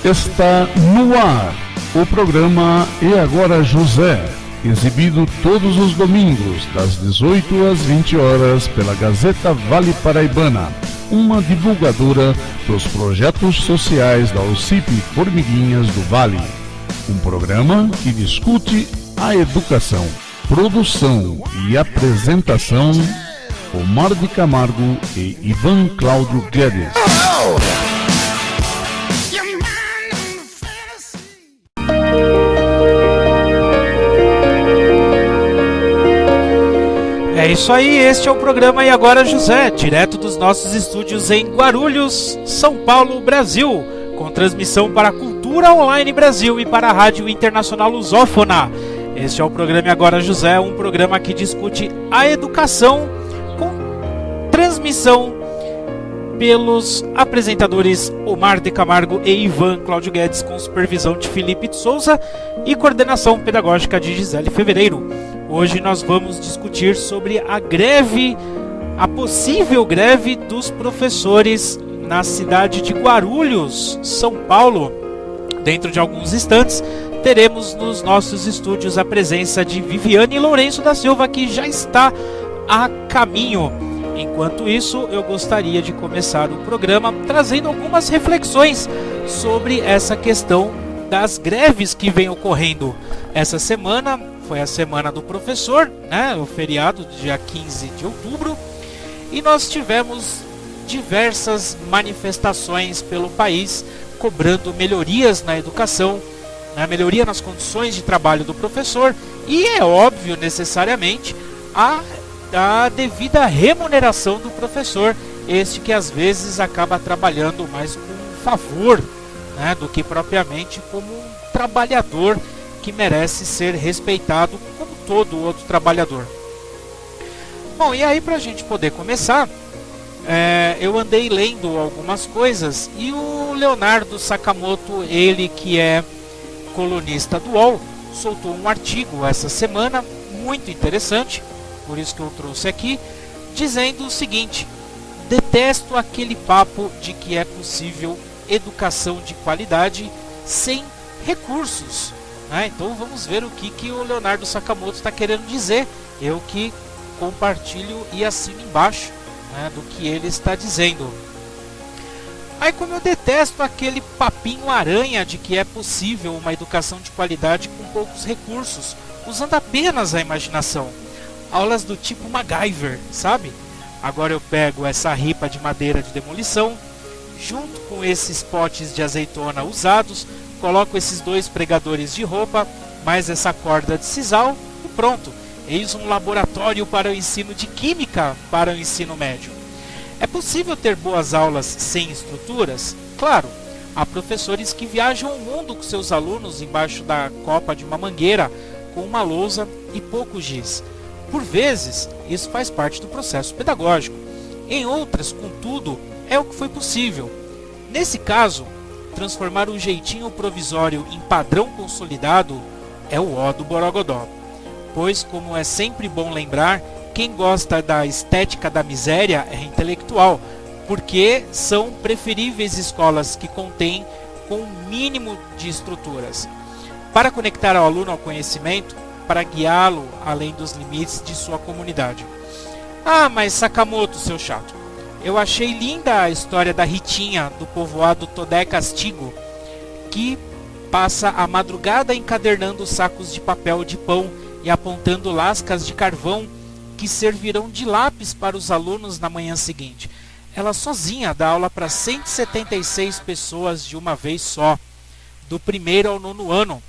Está no ar o programa E Agora José, exibido todos os domingos, das 18 às 20 horas, pela Gazeta Vale Paraibana, uma divulgadora dos projetos sociais da OCIP Formiguinhas do Vale. Um programa que discute a educação. Produção e apresentação, Omar de Camargo e Ivan Cláudio Guedes. É isso aí, este é o programa E Agora José, direto dos nossos estúdios em Guarulhos, São Paulo, Brasil, com transmissão para a Cultura Online Brasil e para a Rádio Internacional Lusófona. Este é o programa E Agora José, um programa que discute a educação com transmissão pelos apresentadores Omar de Camargo e Ivan Cláudio Guedes, com supervisão de Felipe de Souza e coordenação pedagógica de Gisele Fevereiro. Hoje nós vamos discutir sobre a greve, a possível greve dos professores na cidade de Guarulhos, São Paulo. Dentro de alguns instantes, teremos nos nossos estúdios a presença de Viviane Lourenço da Silva, que já está a caminho. Enquanto isso, eu gostaria de começar o programa trazendo algumas reflexões sobre essa questão das greves que vem ocorrendo. Essa semana foi a Semana do Professor, né? O feriado do dia 15 de outubro, e nós tivemos diversas manifestações pelo país cobrando melhorias na educação, né? Melhoria nas condições de trabalho do professor e, é óbvio, necessariamente, a devida remuneração do professor, este que às vezes acaba trabalhando mais com favor, né, do que propriamente como um trabalhador que merece ser respeitado como todo outro trabalhador. Bom, e aí, para a gente poder começar, eu andei lendo algumas coisas e o Leonardo Sakamoto, ele que é colunista do UOL, soltou um artigo essa semana muito interessante, por isso que eu trouxe aqui, dizendo o seguinte: detesto aquele papo de que é possível educação de qualidade sem recursos. Então vamos ver o que o Leonardo Sakamoto está querendo dizer. Eu que compartilho e assino embaixo, né, do que ele está dizendo. Aí, como eu detesto aquele papinho aranha de que é possível uma educação de qualidade com poucos recursos, usando apenas a imaginação. Aulas do tipo MacGyver, sabe? Agora eu pego essa ripa de madeira de demolição, junto com esses potes de azeitona usados, coloco esses 2 pregadores de roupa, mais essa corda de sisal e pronto. Eis um laboratório para o ensino de química para o ensino médio. É possível ter boas aulas sem estruturas? Claro, há professores que viajam o mundo com seus alunos embaixo da copa de uma mangueira, com uma lousa e pouco giz. Por vezes, isso faz parte do processo pedagógico. Em outras, contudo, é o que foi possível. Nesse caso, transformar o jeitinho provisório em padrão consolidado é o ó do Borogodó. Pois, como é sempre bom lembrar, quem gosta da estética da miséria é intelectual, porque são preferíveis escolas que contêm com o mínimo de estruturas, para conectar o aluno ao conhecimento, para guiá-lo além dos limites de sua comunidade. Ah, mas Sakamoto, seu chato, eu achei linda a história da Ritinha, do povoado Todé Castigo, que passa a madrugada encadernando sacos de papel de pão e apontando lascas de carvão que servirão de lápis para os alunos na manhã seguinte. Ela sozinha dá aula para 176 pessoas de uma vez só, do 1º ao 9º ano,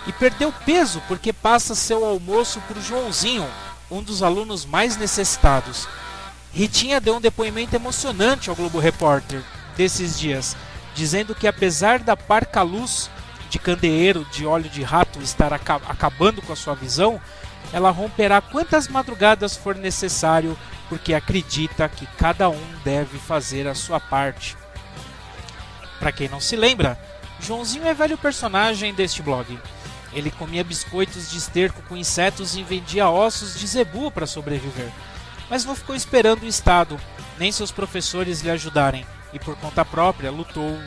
e perdeu peso porque passa seu almoço para o Joãozinho, um dos alunos mais necessitados. Ritinha deu um depoimento emocionante ao Globo Repórter desses dias, dizendo que apesar da parca luz de candeeiro de óleo de rato estar acabando com a sua visão, ela romperá quantas madrugadas for necessário, porque acredita que cada um deve fazer a sua parte. Para quem não se lembra, Joãozinho é velho personagem deste blog. Ele comia biscoitos de esterco com insetos e vendia ossos de zebu para sobreviver. Mas não ficou esperando o Estado, nem seus professores lhe ajudarem, e por conta própria lutou.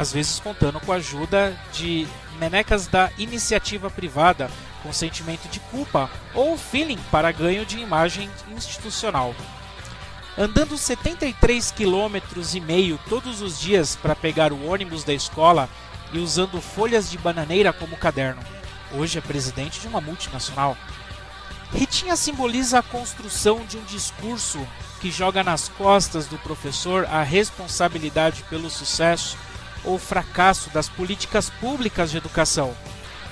às vezes contando com a ajuda de menecas da iniciativa privada com sentimento de culpa ou feeling para ganho de imagem institucional. Andando 73,5 km todos os dias para pegar o ônibus da escola e usando folhas de bananeira como caderno. Hoje é presidente de uma multinacional. Ritinha simboliza a construção de um discurso que joga nas costas do professor a responsabilidade pelo sucesso ou fracasso das políticas públicas de educação.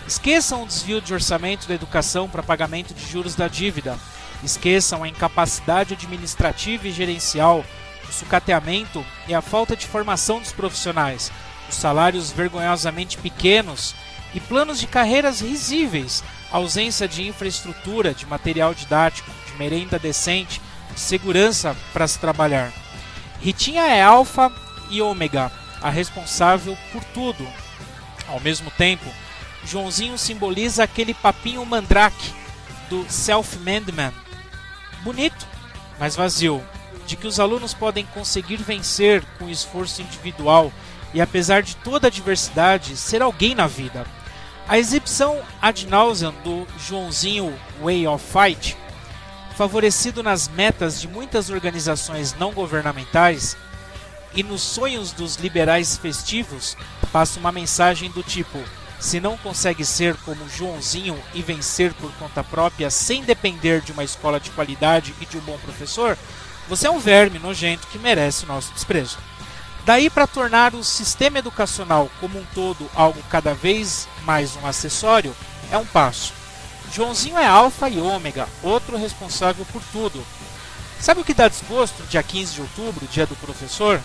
Esqueçam o desvio de orçamento da educação para pagamento de juros da dívida. Esqueçam a incapacidade administrativa e gerencial, o sucateamento e a falta de formação dos profissionais, os salários vergonhosamente pequenos e planos de carreiras risíveis, ausência de infraestrutura, de material didático, de merenda decente, de segurança para se trabalhar. Ritinha é alfa e ômega, a responsável por tudo. Ao mesmo tempo, Joãozinho simboliza aquele papinho mandrake do self-made man. Bonito, mas vazio, de que os alunos podem conseguir vencer com esforço individual e, apesar de toda a adversidade, ser alguém na vida. A exibição ad nauseam do Joãozinho Way of Fight, favorecido nas metas de muitas organizações não governamentais e nos sonhos dos liberais festivos, passa uma mensagem do tipo: se não consegue ser como Joãozinho e vencer por conta própria sem depender de uma escola de qualidade e de um bom professor, você é um verme nojento que merece o nosso desprezo. Daí para tornar o sistema educacional como um todo algo cada vez mais um acessório, é um passo. Joãozinho é alfa e ômega, outro responsável por tudo. Sabe o que dá desgosto dia 15 de outubro, dia do professor?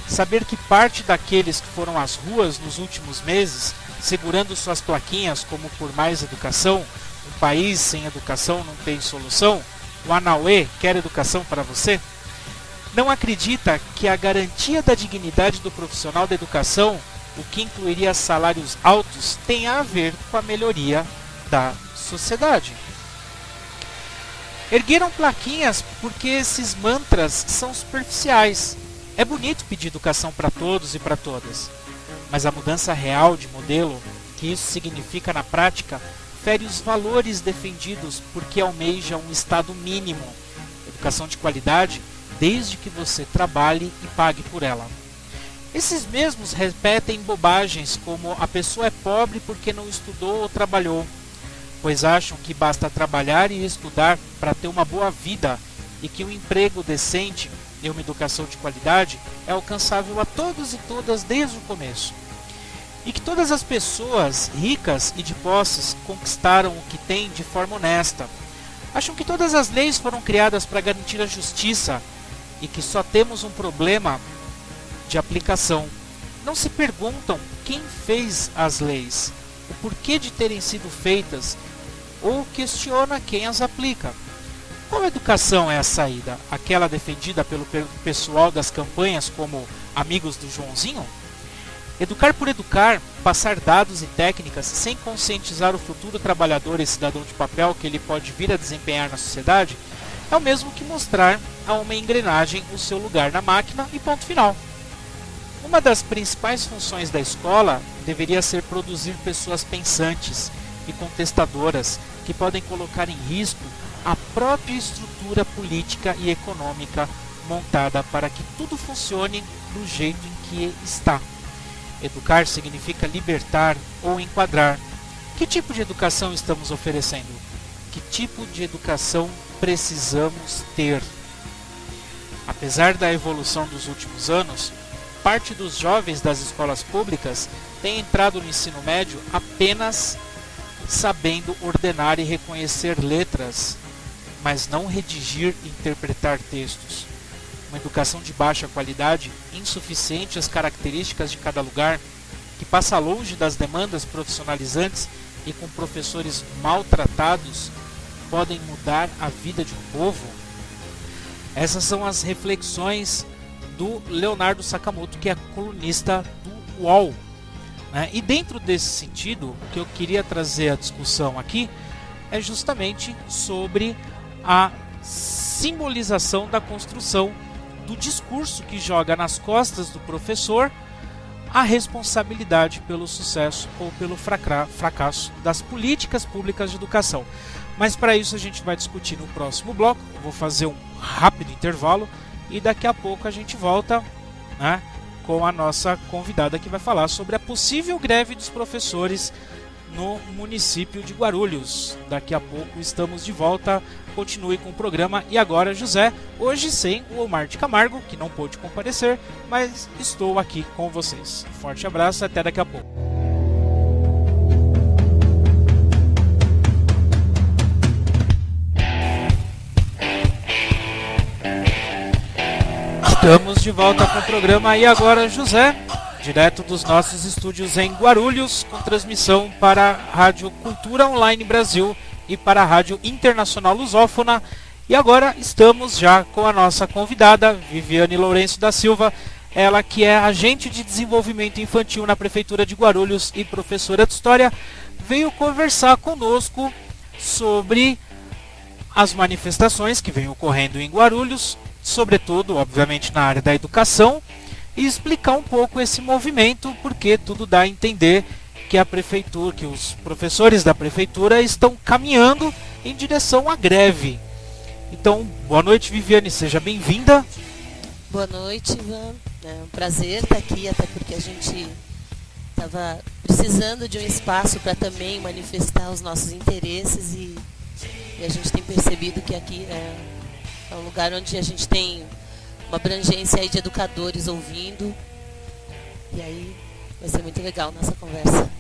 Saber que parte daqueles que foram às ruas nos últimos meses, segurando suas plaquinhas como por mais educação, um país sem educação não tem solução, o Anauê quer educação para você, não acredita que a garantia da dignidade do profissional da educação, o que incluiria salários altos, tem a ver com a melhoria da sociedade. Ergueram plaquinhas porque esses mantras são superficiais. É bonito pedir educação para todos e para todas, mas a mudança real de modelo, que isso significa na prática, fere os valores defendidos porque almeja um estado mínimo. Educação de qualidade, desde que você trabalhe e pague por ela. Esses mesmos repetem bobagens como a pessoa é pobre porque não estudou ou trabalhou, pois acham que basta trabalhar e estudar para ter uma boa vida e que um emprego decente e uma educação de qualidade é alcançável a todos e todas desde o começo. E que todas as pessoas ricas e de posses conquistaram o que têm de forma honesta. Acham que todas as leis foram criadas para garantir a justiça e que só temos um problema de aplicação. Não se perguntam quem fez as leis, o porquê de terem sido feitas ou questiona quem as aplica. Qual educação é a saída? Aquela defendida pelo pessoal das campanhas como amigos do Joãozinho? Educar por educar, passar dados e técnicas sem conscientizar o futuro trabalhador e cidadão de papel que ele pode vir a desempenhar na sociedade, é o mesmo que mostrar a uma engrenagem o seu lugar na máquina e ponto final. Uma das principais funções da escola deveria ser produzir pessoas pensantes e contestadoras que podem colocar em risco a própria estrutura política e econômica montada para que tudo funcione do jeito em que está. Educar significa libertar ou enquadrar. Que tipo de educação estamos oferecendo? Que tipo de educação precisamos ter? Apesar da evolução dos últimos anos, parte dos jovens das escolas públicas tem entrado no ensino médio apenas sabendo ordenar e reconhecer letras, mas não redigir e interpretar textos. Uma educação de baixa qualidade, insuficiente às características de cada lugar, que passa longe das demandas profissionalizantes e com professores maltratados, podem mudar a vida de um povo? Essas são as reflexões do Leonardo Sakamoto, que é colunista do UOL. E dentro desse sentido, o que eu queria trazer a discussão aqui é justamente sobre a simbolização da construção do discurso que joga nas costas do professor a responsabilidade pelo sucesso ou pelo fracasso das políticas públicas de educação. Mas para isso a gente vai discutir no próximo bloco. Eu vou fazer um rápido intervalo e daqui a pouco a gente volta, né, com a nossa convidada que vai falar sobre a possível greve dos professores no município de Guarulhos. Daqui a pouco estamos de volta. Continue com o programa E Agora José, hoje sem o Omar de Camargo, que não pôde comparecer, mas estou aqui com vocês. Forte abraço, até daqui a pouco. Estamos de volta com o programa E Agora José, direto dos nossos estúdios em Guarulhos, com transmissão para a Rádio Cultura Online Brasil e para a Rádio Internacional Lusófona. E agora estamos já com a nossa convidada, Viviane Lourenço da Silva, ela que é agente de desenvolvimento infantil na Prefeitura de Guarulhos e professora de História, veio conversar conosco sobre as manifestações que vêm ocorrendo em Guarulhos, sobretudo, obviamente, na área da educação, e explicar um pouco esse movimento, porque tudo dá a entender que a prefeitura, que os professores da prefeitura estão caminhando em direção à greve. Então, boa noite, Viviane, seja bem-vinda. Boa noite, Ivan. É um prazer estar aqui, até porque a gente estava precisando de um espaço para também manifestar os nossos interesses e a gente tem percebido que aqui é um lugar onde a gente tem uma abrangência aí de educadores ouvindo, e aí vai ser muito legal nossa conversa.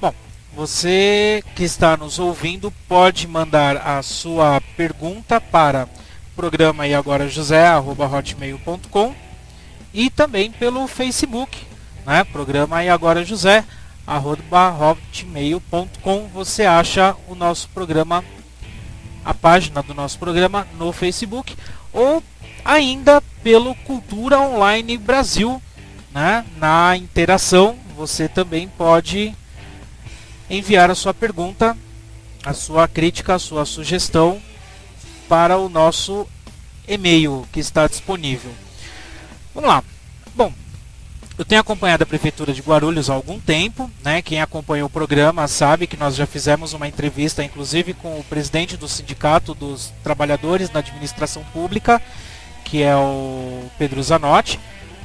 Bom, você que está nos ouvindo pode mandar a sua pergunta para programa eagorajosé@hotmail.com e também pelo Facebook, né? Programa eagorajosé@hotmail.com. Você acha o nosso programa, a página do nosso programa no Facebook, ou ainda pelo Cultura Online Brasil, né? Na interação você também pode enviar a sua pergunta, a sua crítica, a sua sugestão para o nosso e-mail que está disponível. Vamos lá. Bom, eu tenho acompanhado a Prefeitura de Guarulhos há algum tempo, né? Quem acompanhou o programa sabe que nós já fizemos uma entrevista, inclusive, com o presidente do Sindicato dos Trabalhadores na Administração Pública, que é o Pedro Zanotti,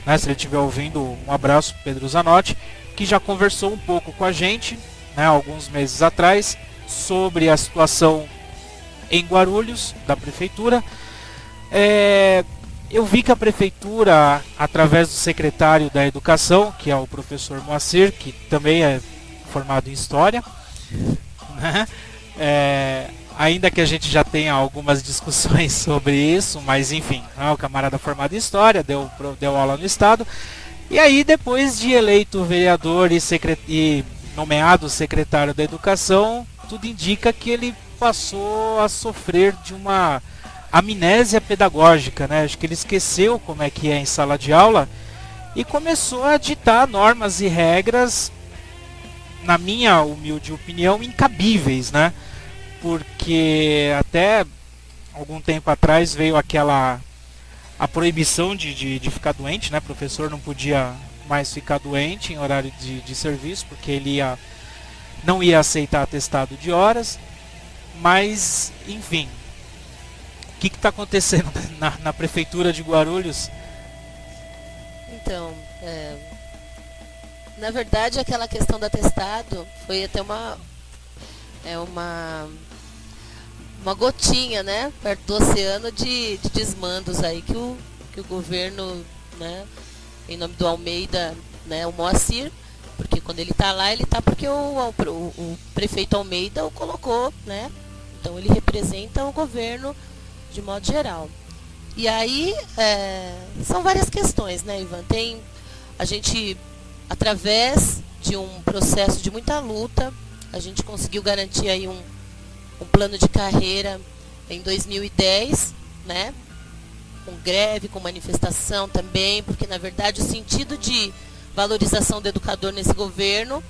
né? Se ele estiver ouvindo, um abraço para Pedro Zanotti, que já conversou um pouco com a gente, né, alguns meses atrás, sobre a situação em Guarulhos, da Prefeitura. Eu vi que a Prefeitura, através do secretário da Educação, que é o professor Moacir, que também é formado em História, né? Ainda que a gente já tenha algumas discussões sobre isso, mas enfim, o camarada formado em História, deu aula no Estado, e aí depois de eleito vereador e nomeado secretário da Educação, tudo indica que ele passou a sofrer de uma amnésia pedagógica, né? Acho que ele esqueceu como é que é em sala de aula e começou a ditar normas e regras, na minha humilde opinião, incabíveis, né? Porque até algum tempo atrás veio a proibição de ficar doente, né? O professor não podia mais ficar doente em horário de serviço, porque ele não ia aceitar atestado de horas, mas enfim. O que está acontecendo na Prefeitura de Guarulhos? Então, na verdade, aquela questão do atestado foi até uma gotinha, né, perto do oceano de desmandos aí que o governo, né, em nome do Almeida, né, o Moacir, porque quando ele está lá, ele está porque o prefeito Almeida o colocou, né, então ele representa o governo de modo geral. E aí, são várias questões, né, Ivan? A gente, através de um processo de muita luta, a gente conseguiu garantir aí um plano de carreira em 2010, né? Com greve, com manifestação também, porque, na verdade, o sentido de valorização do educador nesse governo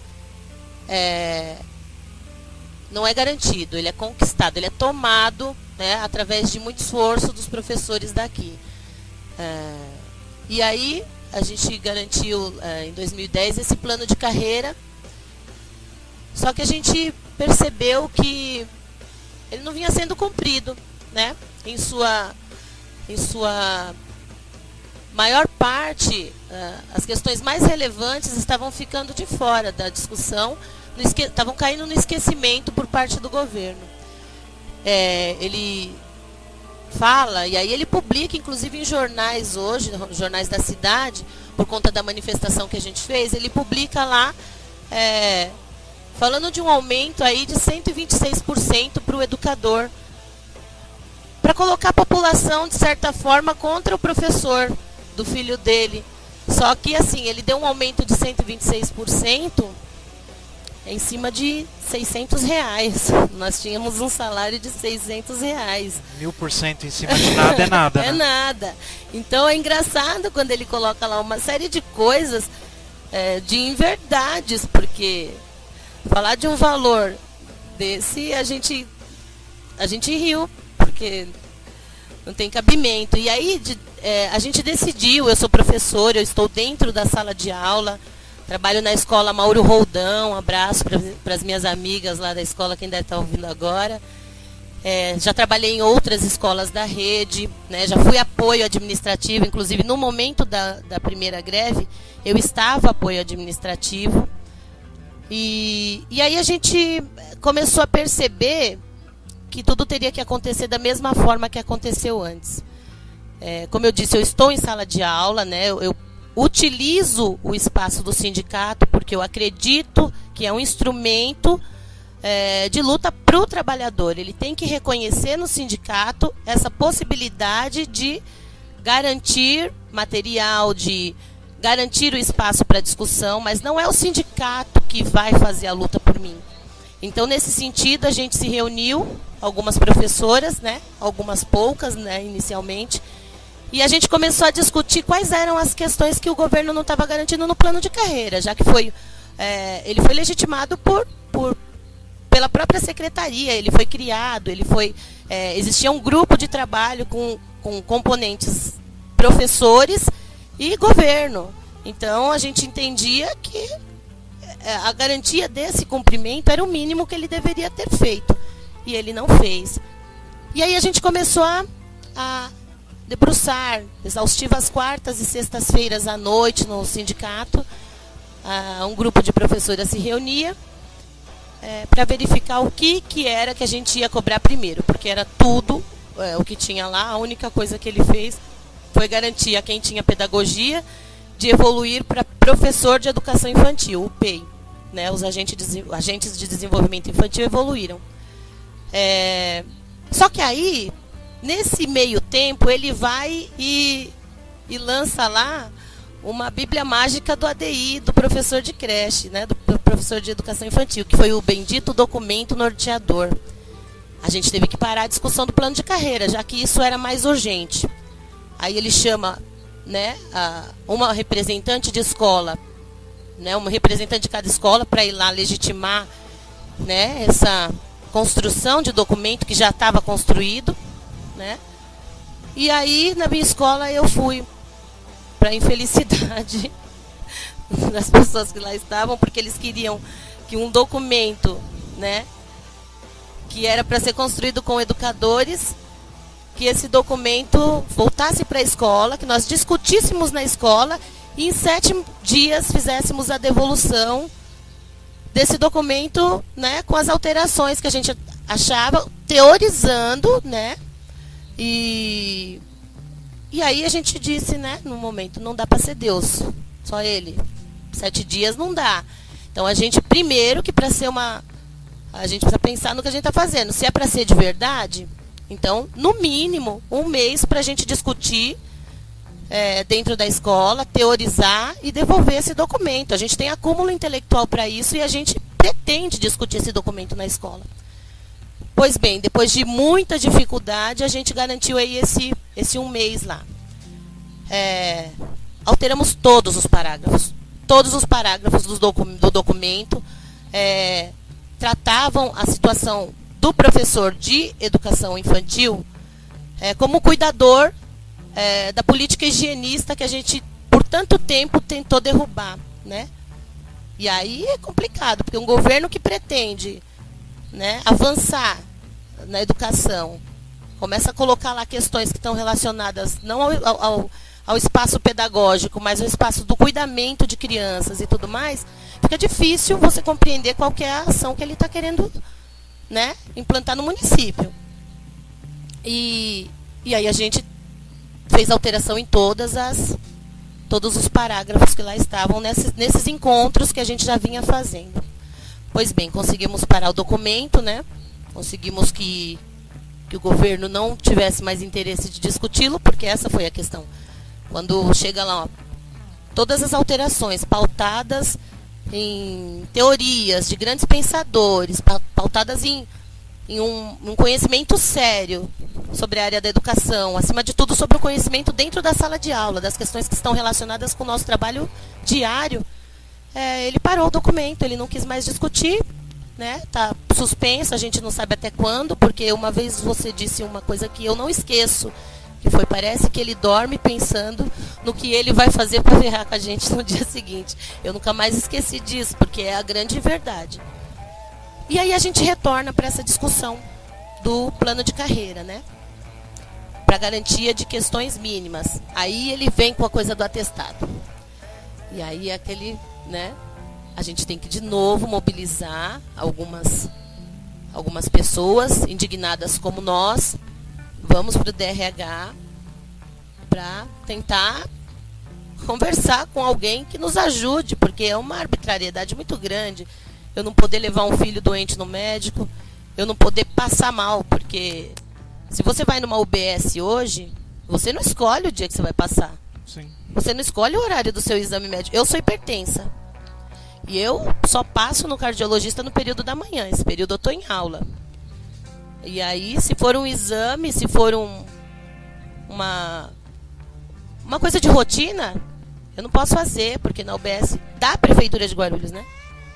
não é garantido, ele é conquistado, ele é tomado, né, através de muito esforço dos professores daqui. E aí, a gente garantiu em 2010 esse plano de carreira, só que a gente percebeu que ele não vinha sendo cumprido, né? Em sua maior parte, as questões mais relevantes estavam ficando de fora da discussão, estavam caindo no esquecimento por parte do governo. Ele fala, e aí ele publica, inclusive em jornais hoje, jornais da cidade, por conta da manifestação que a gente fez, ele publica lá, falando de um aumento aí de 126% para o educador, para colocar a população, de certa forma, contra o professor do filho dele. Só que, assim, ele deu um aumento de 126% em cima de R$600. Nós tínhamos um salário de R$600. 1000% em cima de nada é nada, né? É nada. Então é engraçado quando ele coloca lá uma série de coisas, de inverdades, porque falar de um valor desse, a gente riu, porque não tem cabimento. E aí a gente decidiu, eu sou professora, eu estou dentro da sala de aula, trabalho na escola Mauro Roldão, um abraço para as minhas amigas lá da escola, quem deve estar ouvindo agora. Já trabalhei em outras escolas da rede, né, já fui apoio administrativo, inclusive no momento da primeira greve, eu estava apoio administrativo. E aí a gente começou a perceber que tudo teria que acontecer da mesma forma que aconteceu antes. Como eu disse, eu estou em sala de aula, né, eu utilizo o espaço do sindicato porque eu acredito que é um instrumento de luta para o trabalhador. Ele tem que reconhecer no sindicato essa possibilidade de garantir material, de garantir o espaço para discussão, mas não é o sindicato que vai fazer a luta por mim. Então, nesse sentido, a gente se reuniu, algumas professoras, né, algumas poucas, né, inicialmente, e a gente começou a discutir quais eram as questões que o governo não estava garantindo no plano de carreira, já que ele foi legitimado pela própria secretaria, ele foi criado, existia um grupo de trabalho com componentes professores e governo. Então, a gente entendia que a garantia desse cumprimento era o mínimo que ele deveria ter feito. E ele não fez. E aí a gente começou a debruçar, exaustivas quartas e sextas-feiras à noite no sindicato. Um grupo de professoras se reunia para verificar o que era que a gente ia cobrar primeiro. Porque era tudo o que tinha lá. A única coisa que ele fez foi garantir a quem tinha pedagogia de evoluir para professor de educação infantil, o PEI. Né, os agentes de desenvolvimento infantil evoluíram. Só que aí, nesse meio tempo, ele vai e lança lá uma bíblia mágica do ADI, do professor de creche, né, do professor de educação infantil, que foi o bendito documento norteador. A gente teve que parar a discussão do plano de carreira, já que isso era mais urgente. Aí ele chama, né, uma representante de escola, né, uma representante de cada escola, para ir lá legitimar, né, essa construção de documento que já estava construído, né? E aí, na minha escola, eu fui, para infelicidade das pessoas que lá estavam, porque eles queriam que um documento, né, que era para ser construído com educadores, que esse documento voltasse para a escola, que nós discutíssemos na escola e em 7 dias fizéssemos a devolução desse documento, né, com as alterações que a gente achava, teorizando, né, e aí a gente disse, né, no momento, não dá para ser Deus, só ele, 7 dias não dá. Então a gente, primeiro, que para ser a gente precisa pensar no que a gente está fazendo. Se é para ser de verdade, então, no mínimo, 1 mês para a gente discutir dentro da escola, teorizar e devolver esse documento. A gente tem acúmulo intelectual para isso e a gente pretende discutir esse documento na escola. Pois bem, depois de muita dificuldade, a gente garantiu aí esse 1 mês lá. Alteramos todos os parágrafos. Todos os parágrafos do documento tratavam a situação do professor de educação infantil como cuidador da política higienista que a gente, por tanto tempo tentou derrubar, né? E aí é complicado, porque um governo que pretende, né, avançar na educação, começa a colocar lá questões que estão relacionadas não ao espaço pedagógico, mas ao espaço do cuidamento de crianças e tudo mais, fica difícil você compreender qual que é a ação que ele está querendo, né, implantar no município. E aí a gente fez alteração em todos os parágrafos que lá estavam nesses encontros que a gente já vinha fazendo. Pois bem, conseguimos parar o documento, né? Conseguimos que o governo não tivesse mais interesse de discuti-lo, porque essa foi a questão. Quando chega lá, ó, todas as alterações pautadas em teorias de grandes pensadores, pautadas em um conhecimento sério sobre a área da educação, acima de tudo sobre o conhecimento dentro da sala de aula, das questões que estão relacionadas com o nosso trabalho diário, ele parou o documento, ele não quis mais discutir, né? Tá suspenso, a gente não sabe até quando, porque uma vez você disse uma coisa que eu não esqueço, que foi, parece que ele dorme pensando no que ele vai fazer para ferrar com a gente no dia seguinte. Eu nunca mais esqueci disso, porque é a grande verdade. E aí a gente retorna para essa discussão do plano de carreira, né? Para garantia de questões mínimas. Aí ele vem com a coisa do atestado. E aí né? A gente tem que de novo mobilizar algumas pessoas indignadas como nós. Vamos para o DRH para tentar conversar com alguém que nos ajude, porque é uma arbitrariedade muito grande. Eu não poder levar um filho doente no médico, eu não poder passar mal, porque se você vai numa UBS hoje, você não escolhe o dia que você vai passar. Sim. Você não escolhe o horário do seu exame médico. Eu sou hipertensa. E eu só passo no cardiologista no período da manhã. Esse período eu estou em aula. E aí, se for um exame, se for uma coisa de rotina, eu não posso fazer, porque na UBS da Prefeitura de Guarulhos, né?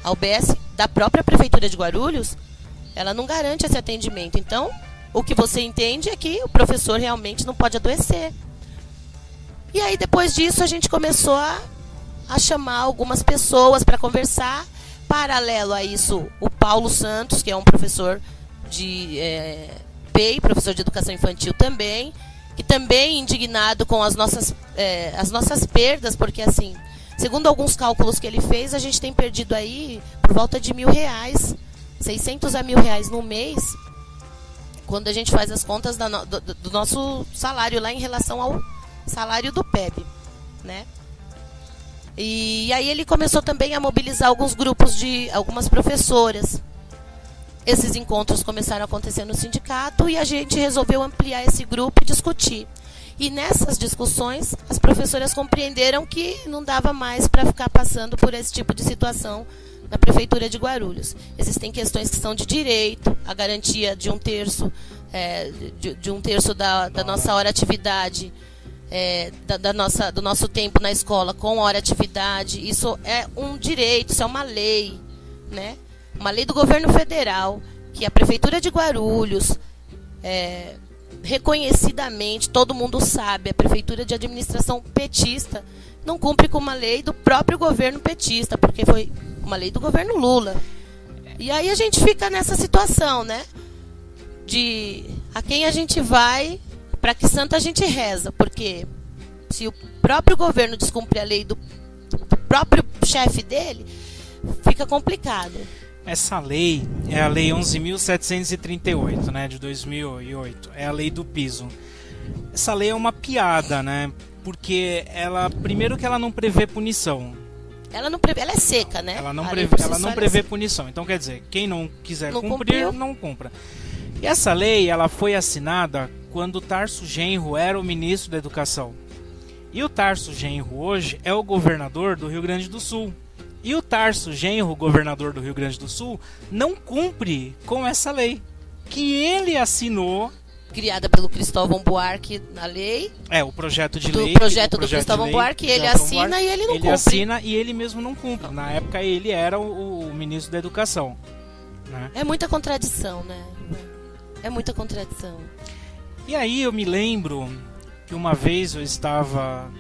A UBS da própria Prefeitura de Guarulhos, ela não garante esse atendimento. Então, o que você entende é que o professor realmente não pode adoecer. E aí, depois disso, a gente começou a chamar algumas pessoas para conversar. Paralelo a isso, o Paulo Santos, que é um professor de PEI, professor de educação infantil também, que também indignado com as nossas perdas, porque assim, segundo alguns cálculos que ele fez, a gente tem perdido aí por volta de R$1.000, 600 a R$1.000 no mês, quando a gente faz as contas do nosso salário lá em relação ao salário do PEB, né? E aí ele começou também a mobilizar alguns grupos de algumas professoras. Esses encontros começaram a acontecer no sindicato e a gente resolveu ampliar esse grupo e discutir. E nessas discussões, as professoras compreenderam que não dava mais para ficar passando por esse tipo de situação na Prefeitura de Guarulhos. Existem questões que são de direito, a garantia de um terço, da nossa hora atividade, do nosso tempo na escola com hora atividade. Isso é um direito, isso é uma lei, né? Uma lei do governo federal, que a Prefeitura de Guarulhos, reconhecidamente, todo mundo sabe, a Prefeitura de administração petista não cumpre com uma lei do próprio governo petista, porque foi uma lei do governo Lula. E aí a gente fica nessa situação, né? De a quem a gente vai, para que santo a gente reza, porque se o próprio governo descumpre a lei do próprio chefe dele, fica complicado. Essa lei é a Lei 11.738, né, de 2008. É a lei do piso. Essa lei é uma piada, né? Porque primeiro que ela não prevê punição. Ela é seca, né? Ela não prevê punição. Então, quer dizer, quem não quiser cumprir, não cumpra. E essa lei, ela foi assinada quando o Tarso Genro era o ministro da Educação. E o Tarso Genro hoje é o governador do Rio Grande do Sul. E o Tarso Genro, governador do Rio Grande do Sul, não cumpre com essa lei, que ele assinou. Criada pelo Cristóvão Buarque na lei. O projeto de lei. O projeto do Cristóvão Buarque, ele assina e ele não cumpre. Ele assina e ele mesmo não cumpre. Na época ele era o ministro da Educação, né? É muita contradição, né? É muita contradição. E aí eu me lembro que uma vez eu estava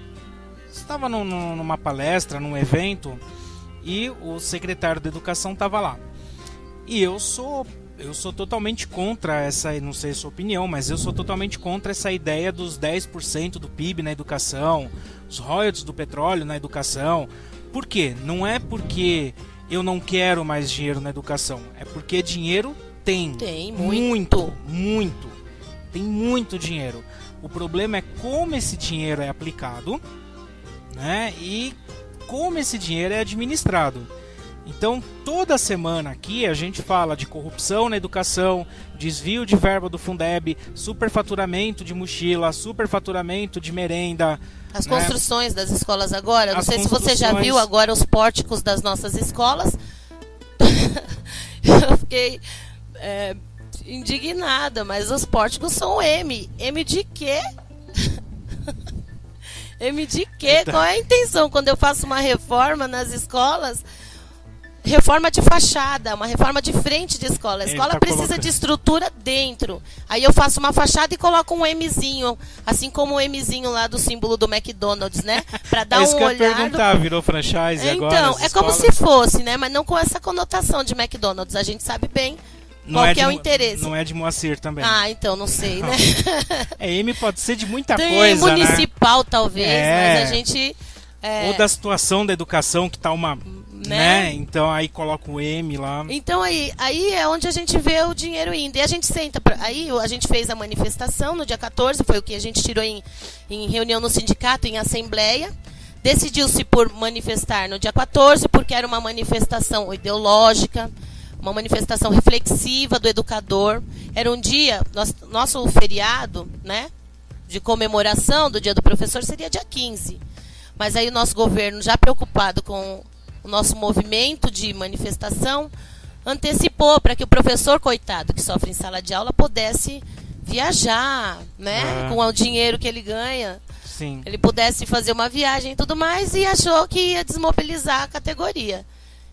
estava numa palestra, num evento, e o secretário de Educação estava lá. E eu sou totalmente contra essa, não sei a sua opinião, mas eu sou totalmente contra essa ideia dos 10% do PIB na educação, os royalties do petróleo na educação. Por quê? Não é porque eu não quero mais dinheiro na educação, é porque dinheiro tem. Tem muito. Tem muito dinheiro. O problema é como esse dinheiro é aplicado, né? E como esse dinheiro é administrado. Então, toda semana aqui a gente fala de corrupção na educação, desvio de verba do Fundeb, superfaturamento de mochila, superfaturamento de merenda. As né? construções das escolas agora, não As sei se você já construções- viu agora os pórticos das nossas escolas. Eu fiquei indignada, mas os pórticos são M. M de quê? M de quê? Então- Qual é a intenção quando eu faço uma reforma nas escolas? Reforma de fachada, uma reforma de frente de escola. A Ele escola tá precisa colocando- de estrutura dentro. Aí eu faço uma fachada e coloco um Mzinho, assim como o Mzinho lá do símbolo do McDonald's, né? Pra dar É isso um que eu ia olhar. perguntar, virou franchise agora? Então, as é como escolas? se fosse, né? Mas não com essa conotação de McDonald's. A gente sabe bem Não qual é que é o de Mo- interesse. Não é de Moacir também. Ah, então não sei, né? M pode ser de muita Tem coisa, né? municipal, talvez, É. mas a gente. Ou da situação da educação que tá uma... né? Então aí coloca o M lá. Então aí é onde a gente vê o dinheiro indo. E a gente senta. Aí a gente fez a manifestação no dia 14, foi o que a gente tirou em reunião no sindicato, em assembleia. Decidiu-se por manifestar no dia 14, porque era uma manifestação ideológica, uma manifestação reflexiva do educador. Era um dia, nosso feriado, né, de comemoração do Dia do Professor seria dia 15. Mas aí o nosso governo, já preocupado com o nosso movimento de manifestação, antecipou para que o professor, coitado, que sofre em sala de aula, pudesse viajar, né? Com o dinheiro que ele ganha, Sim. ele pudesse fazer uma viagem e tudo mais, e achou que ia desmobilizar a categoria.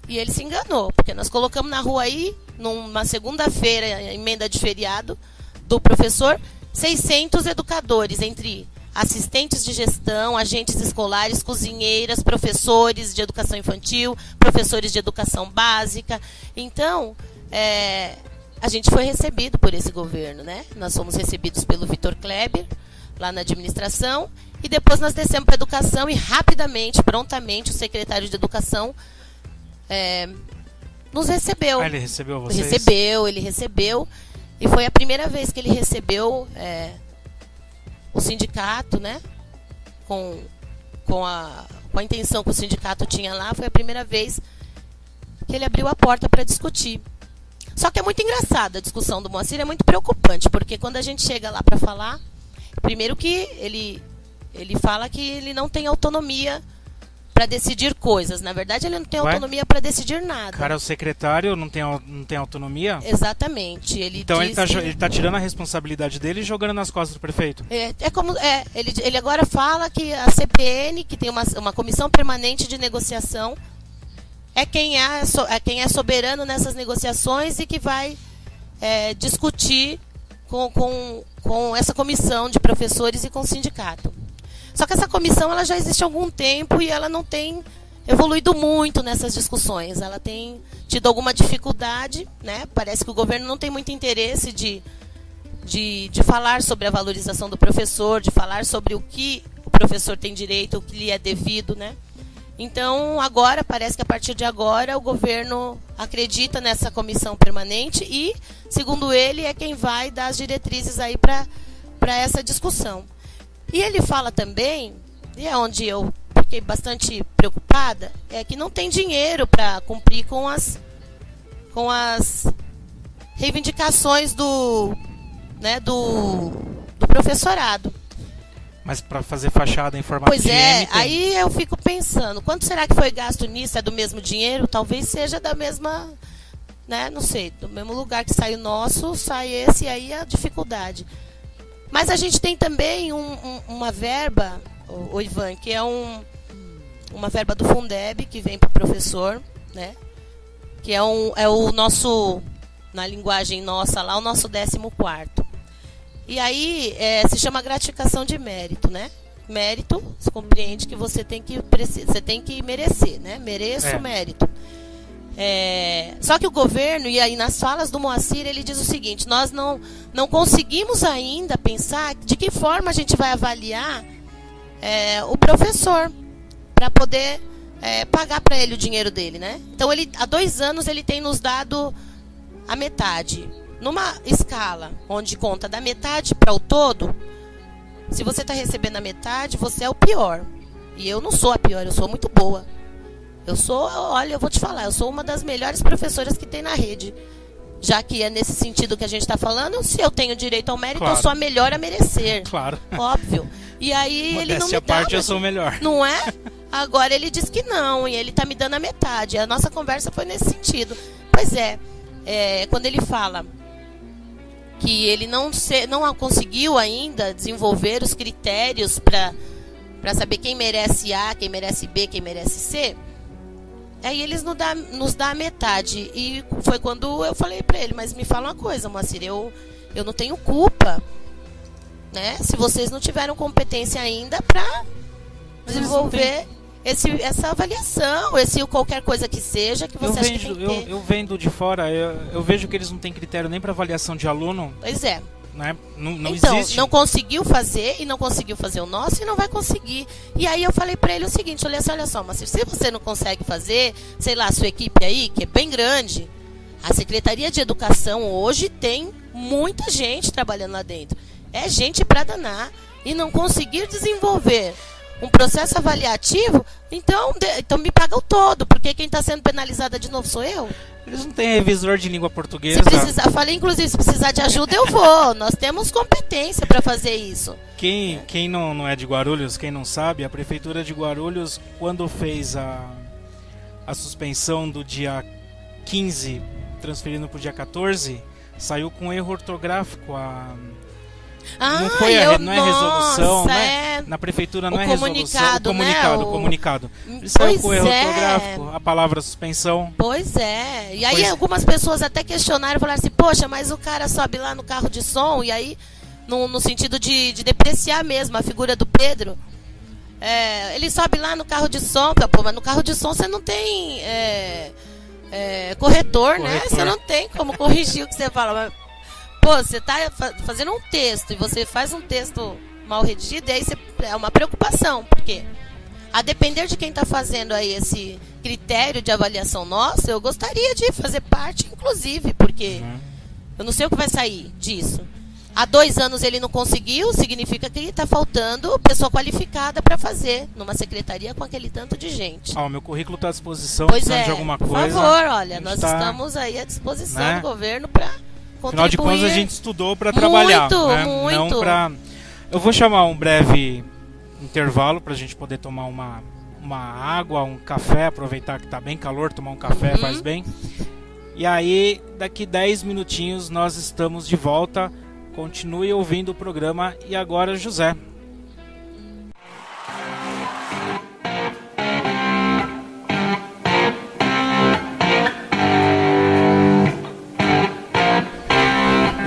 E ele se enganou, porque nós colocamos na rua aí, numa segunda-feira, emenda de feriado, do professor, 600 educadores, entre assistentes de gestão, agentes escolares, cozinheiras, professores de educação infantil, professores de educação básica. Então, a gente foi recebido por esse governo, né? Nós fomos recebidos pelo Vitor Kleber, lá na administração, e depois nós descemos para a educação e rapidamente, prontamente, o secretário de educação nos recebeu. Ah, ele recebeu vocês? Ele recebeu. E foi a primeira vez que ele recebeu o sindicato, né? Com a intenção que o sindicato tinha lá, foi a primeira vez que ele abriu a porta para discutir. Só que é muito engraçada a discussão do Moacir, é muito preocupante, porque quando a gente chega lá para falar, primeiro que ele fala que ele não tem autonomia para decidir coisas. Na verdade, ele não tem autonomia para decidir nada. Cara, o secretário não tem autonomia? Exatamente. Então ele tá tirando a responsabilidade dele e jogando nas costas do prefeito. Ele agora fala que a CPN, que tem uma comissão permanente de negociação, é quem é soberano nessas negociações e que vai discutir com essa comissão de professores e com o sindicato. Só que essa comissão ela já existe há algum tempo e ela não tem evoluído muito nessas discussões. Ela tem tido alguma dificuldade, né? Parece que o governo não tem muito interesse de falar sobre a valorização do professor, de falar sobre o que o professor tem direito, o que lhe é devido, né? Então, agora, parece que a partir de agora o governo acredita nessa comissão permanente e, segundo ele, é quem vai dar as diretrizes aí para essa discussão. E ele fala também, e é onde eu fiquei bastante preocupada, é que não tem dinheiro para cumprir com as reivindicações do professorado. Mas para fazer fachada em formato Pois de M, tem. aí eu fico pensando, quanto será que foi gasto nisso? É do mesmo dinheiro? Talvez seja da mesma, né? Não sei, do mesmo lugar que sai o nosso, sai esse, aí a dificuldade. Mas a gente tem também uma verba, o Ivan, que é uma verba do Fundeb, que vem para o professor, né? Que é o nosso, na linguagem nossa lá, o nosso 14º. E aí se chama gratificação de mérito, né? mérito, você compreende que você tem que merecer, né? Mereço mérito. Só que o governo, e aí nas falas do Moacir, ele diz o seguinte: nós não conseguimos ainda pensar de que forma a gente vai avaliar o professor para poder pagar para ele o dinheiro dele, né? Então, há 2 anos ele tem nos dado a metade. Numa escala onde conta da metade para o todo, se você está recebendo a metade, você é o pior. E eu não sou a pior, eu sou muito boa. Eu vou te falar, eu sou uma das melhores professoras que tem na rede. Já que é nesse sentido que a gente está falando, se eu tenho direito ao mérito, claro, eu sou a melhor a merecer. Claro. Óbvio. E aí ele não me dá... parte eu sou o melhor. Não é? Agora ele diz que não, e ele está me dando a metade. A nossa conversa foi nesse sentido. Pois quando ele fala que ele não conseguiu ainda desenvolver os critérios para saber quem merece A, quem merece B, quem merece C... Aí eles nos dão a metade. E foi quando eu falei pra ele: mas me fala uma coisa, Moacir, eu não tenho culpa, né? Se vocês não tiveram competência ainda pra desenvolver essa avaliação, qualquer coisa que seja que você acha que tem que ter. Eu vendo de fora, eu vejo que eles não têm critério nem pra avaliação de aluno. Pois é. Né? Não então, existe. Não conseguiu fazer e não conseguiu fazer o nosso e não vai conseguir. E aí eu falei pra ele o seguinte: olha só, mas se você não consegue fazer, sei lá, a sua equipe aí, que é bem grande, a Secretaria de Educação hoje tem muita gente trabalhando lá dentro. É gente pra danar. E não conseguir desenvolver um processo avaliativo, então me paga o todo, porque quem está sendo penalizada de novo sou eu. Eles não têm revisor de língua portuguesa. Falei, inclusive, se precisar de ajuda, eu vou. Nós temos competência para fazer isso. Quem não é de Guarulhos, quem não sabe, a Prefeitura de Guarulhos, quando fez a suspensão do dia 15, transferindo para o dia 14, saiu com erro ortográfico. Não é resolução, né? Na prefeitura não é resolução. Comunicado. Saiu com erro ortográfico, a palavra suspensão. Pois é. E aí algumas pessoas até questionaram e falaram assim: poxa, mas o cara sobe lá no carro de som, e aí, no sentido de depreciar mesmo a figura do Pedro, ele sobe lá no carro de som, mas no carro de som você não tem corretor, né? Você não tem como corrigir o que você fala. Mas, pô, você está fazendo um texto e você faz um texto mal redigido, e aí é uma preocupação, porque a depender de quem está fazendo aí esse critério de avaliação nossa, eu gostaria de fazer parte, inclusive, porque eu não sei o que vai sair disso. Há 2 anos ele não conseguiu, significa que está faltando pessoa qualificada para fazer numa secretaria com aquele tanto de gente. O meu currículo está à disposição, precisando de alguma coisa. Por favor, olha, nós estamos aí à disposição do governo para Afinal de contas, a gente estudou para trabalhar. Muito. Não pra... Eu vou chamar um breve intervalo para a gente poder tomar uma água, um café, aproveitar que está bem calor, tomar um café faz bem. E aí, daqui 10 minutinhos, nós estamos de volta. Continue ouvindo o programa E Agora, José.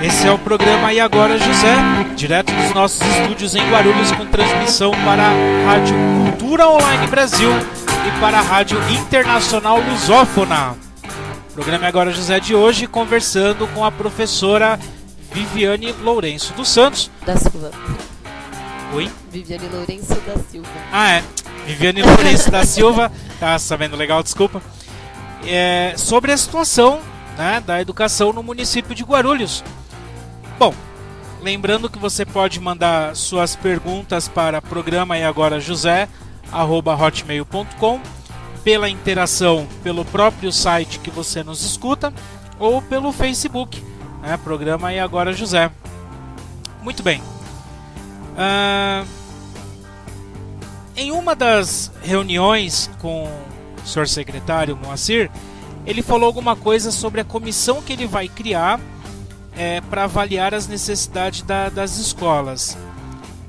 Esse é o programa E Agora, José, direto dos nossos estúdios em Guarulhos, com transmissão para a Rádio Cultura Online Brasil e para a Rádio Internacional Lusófona. O programa E Agora, José de hoje, conversando com a professora Viviane Lourenço dos Santos. Da Silva. Oi? Viviane Lourenço da Silva. Viviane Lourenço da Silva. Tá sabendo legal, desculpa. Sobre a situação, né, da educação no município de Guarulhos. Bom, lembrando que você pode mandar suas perguntas para programa eagorajosé@hotmail.com, pela interação pelo próprio site que você nos escuta, ou pelo Facebook, né, programa E Agora José. Muito bem. Em uma das reuniões com o senhor secretário Moacir, ele falou alguma coisa sobre a comissão que ele vai criar para avaliar as necessidades das escolas.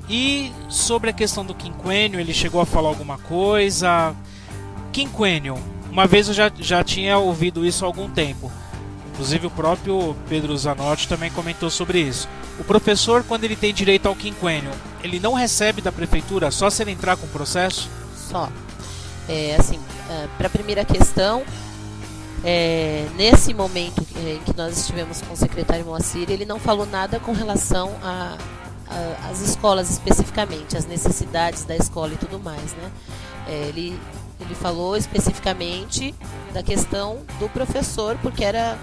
E sobre a questão do quinquênio, ele chegou a falar alguma coisa. Quinquênio, uma vez eu já tinha ouvido isso há algum tempo. Inclusive o próprio Pedro Zanotti também comentou sobre isso. O professor, quando ele tem direito ao quinquênio, ele não recebe da prefeitura só se ele entrar com o processo? Só. Para a primeira questão, nesse momento em que nós estivemos com o secretário Moacir, ele não falou nada com relação às escolas especificamente, as necessidades da escola e tudo mais, né? Ele falou especificamente da questão do professor, porque era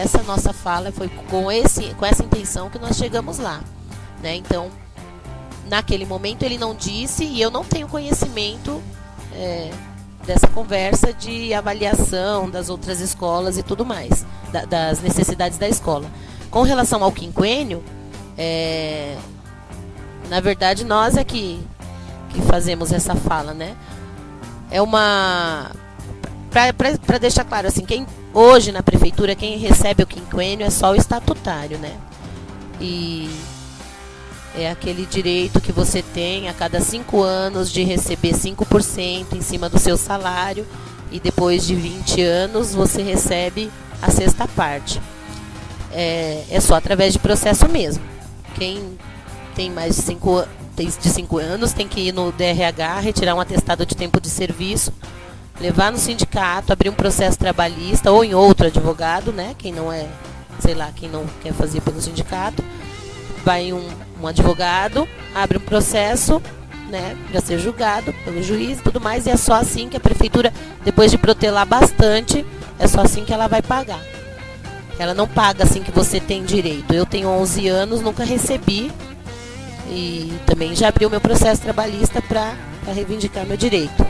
essa nossa fala, foi com essa intenção que nós chegamos lá, né? Então, naquele momento ele não disse, e eu não tenho conhecimento dessa conversa de avaliação das outras escolas e tudo mais, das necessidades da escola. Com relação ao quinquênio, na verdade nós é que fazemos essa fala, né? Para deixar claro, assim, hoje na prefeitura quem recebe o quinquênio é só o estatutário, né? E é aquele direito que você tem a cada 5 anos de receber 5% em cima do seu salário, e depois de 20 anos você recebe a sexta parte. É só através de processo mesmo. Quem tem mais de 5 anos tem que ir no DRH, retirar um atestado de tempo de serviço, levar no sindicato, abrir um processo trabalhista ou em outro advogado, né? Quem não quer fazer pelo sindicato, vai um advogado, abre um processo, né, para ser julgado pelo juiz e tudo mais, e é só assim que a prefeitura, depois de protelar bastante, é só assim que ela vai pagar. Ela não paga assim que você tem direito. Eu tenho 11 anos, nunca recebi, e também já abri o meu processo trabalhista para reivindicar meu direito.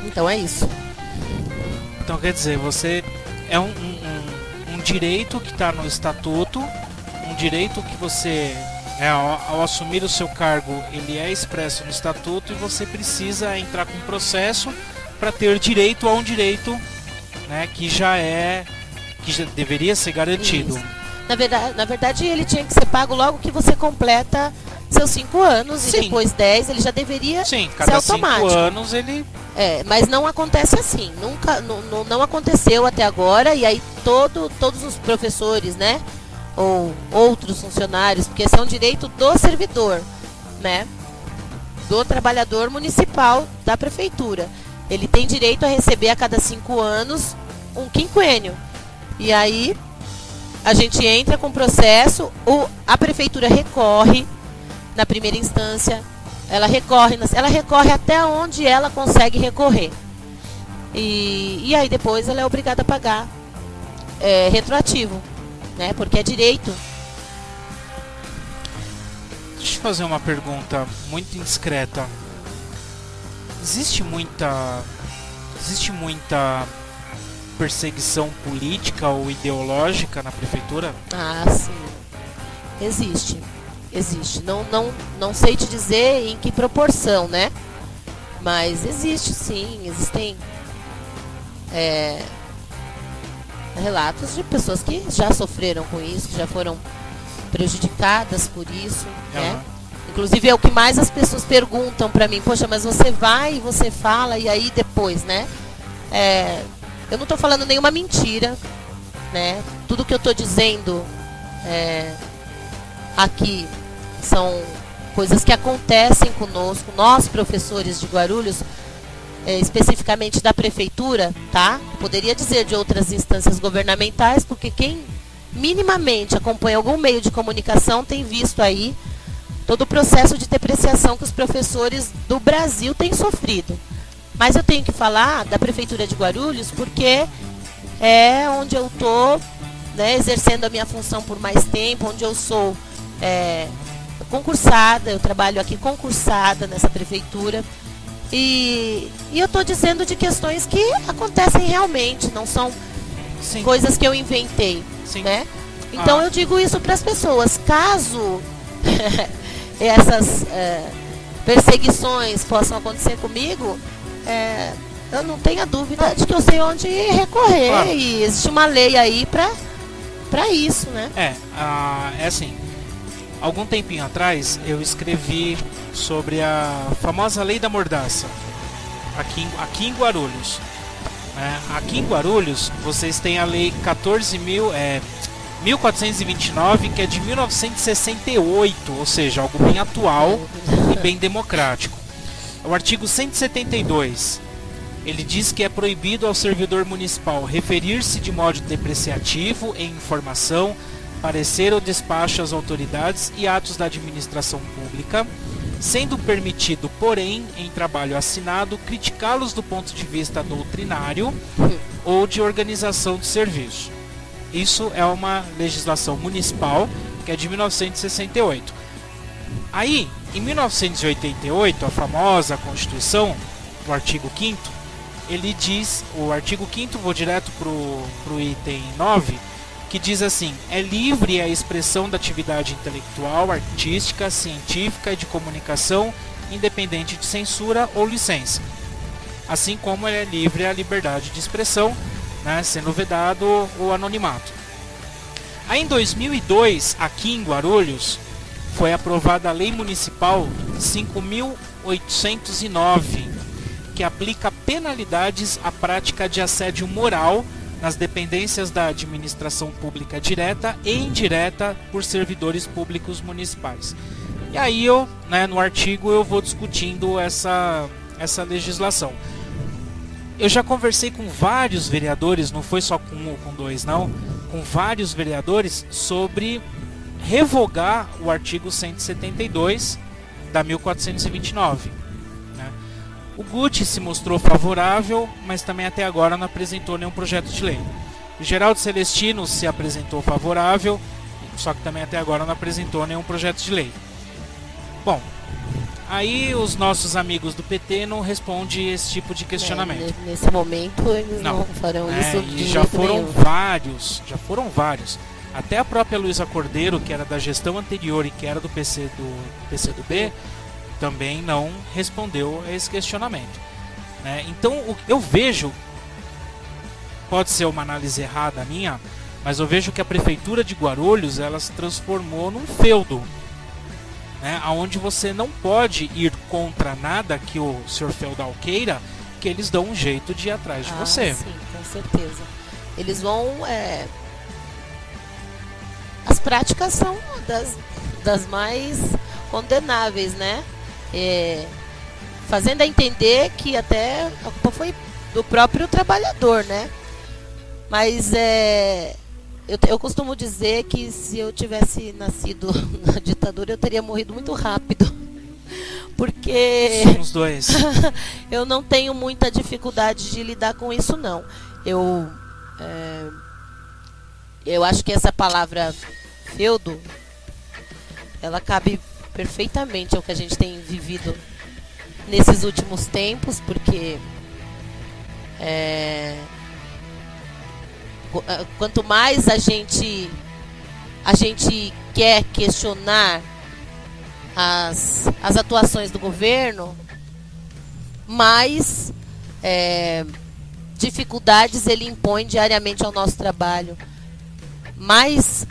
Então é isso. Então quer dizer, você é um direito que está no estatuto, um direito que você, ao assumir o seu cargo, ele é expresso no estatuto, e você precisa entrar com um processo para ter direito a um direito, né, que já deveria ser garantido. Isso. Na verdade, ele tinha que ser pago logo que você completa seus 5 anos. Sim. E depois 10, ele já deveria ser automático. Cada 5 anos ele... mas não acontece assim. Nunca, não aconteceu até agora. E aí todos os professores, né, ou outros funcionários, porque esse é um direito do servidor, né, do trabalhador municipal da prefeitura. Ele tem direito a receber a cada 5 anos um quinquênio. E aí a gente entra com o processo, a prefeitura recorre na primeira instância, ela recorre até onde ela consegue recorrer. E aí depois ela é obrigada a pagar retroativo, né? Porque é direito. Deixa eu fazer uma pergunta muito indiscreta. Existe muita perseguição política ou ideológica na prefeitura? Ah, sim. Existe. Não sei te dizer em que proporção, né? Mas existe, sim. Existem relatos de pessoas que já sofreram com isso, que já foram prejudicadas por isso, né? Inclusive é o que mais as pessoas perguntam pra mim: poxa, mas você vai e você fala, e aí depois, né? Eu não tô falando nenhuma mentira, né? Tudo que eu tô dizendo aqui são coisas que acontecem conosco, nós professores de Guarulhos, especificamente da prefeitura, tá? Poderia dizer de outras instâncias governamentais, porque quem minimamente acompanha algum meio de comunicação tem visto aí todo o processo de depreciação que os professores do Brasil têm sofrido. Mas eu tenho que falar da prefeitura de Guarulhos porque é onde eu estou, né, exercendo a minha função por mais tempo, onde eu sou concursada, eu trabalho aqui concursada nessa prefeitura. E eu estou dizendo de questões que acontecem realmente, não são coisas que eu inventei, né? Então eu digo isso para as pessoas: caso essas perseguições possam acontecer comigo, eu não tenho dúvida de que eu sei onde recorrer. Claro. E existe uma lei aí para isso, né? Assim, algum tempinho atrás eu escrevi sobre a famosa lei da mordaça aqui em Guarulhos. Aqui em Guarulhos vocês têm a lei 14.000, 1429, que é de 1968, ou seja, algo bem atual e bem democrático. O artigo 172, ele diz que é proibido ao servidor municipal referir-se de modo depreciativo em informação, parecer ou despacho às autoridades e atos da administração pública, sendo permitido, porém, em trabalho assinado, criticá-los do ponto de vista doutrinário ou de organização de serviço. Isso é uma legislação municipal que é de 1968. Aí, em 1988, a famosa Constituição, o artigo 5º, ele diz, o artigo 5º, vou direto para o item 9, que diz assim: é livre a expressão da atividade intelectual, artística, científica e de comunicação, independente de censura ou licença. Assim como é livre a liberdade de expressão, né, sendo vedado o anonimato. Aí em 2002, aqui em Guarulhos, foi aprovada a Lei Municipal 5.809, que aplica penalidades à prática de assédio moral nas dependências da administração pública direta e indireta por servidores públicos municipais. E aí no artigo eu vou discutindo essa legislação. Eu já conversei com vários vereadores, não foi só com um ou com dois não, com vários vereadores sobre revogar o artigo 172 da 1429. O Guti se mostrou favorável, mas também até agora não apresentou nenhum projeto de lei. O Geraldo Celestino se apresentou favorável, só que também até agora não apresentou nenhum projeto de lei. Bom, aí os nossos amigos do PT não respondem esse tipo de questionamento. Nesse momento eles não farão isso de e já foram vários. Até a própria Luísa Cordeiro, que era da gestão anterior e que era do PCdoB, também não respondeu a esse questionamento, né? Então eu vejo, pode ser uma análise errada minha, mas eu vejo que a prefeitura de Guarulhos ela se transformou num feudo, né? Onde você não pode ir contra nada que o senhor feudal queira, que eles dão um jeito de ir atrás de você. Sim, com certeza. Eles vão... As práticas são das mais condenáveis, né? Fazendo a entender que até a culpa foi do próprio trabalhador, né? Mas eu costumo dizer que se eu tivesse nascido na ditadura eu teria morrido muito rápido, porque somos dois. Eu não tenho muita dificuldade de lidar com isso não. Eu acho que essa palavra feudo ela cabe perfeitamente ao que a gente tem vivido nesses últimos tempos, porque quanto mais a gente quer questionar as atuações do governo, mais dificuldades ele impõe diariamente ao nosso trabalho, mais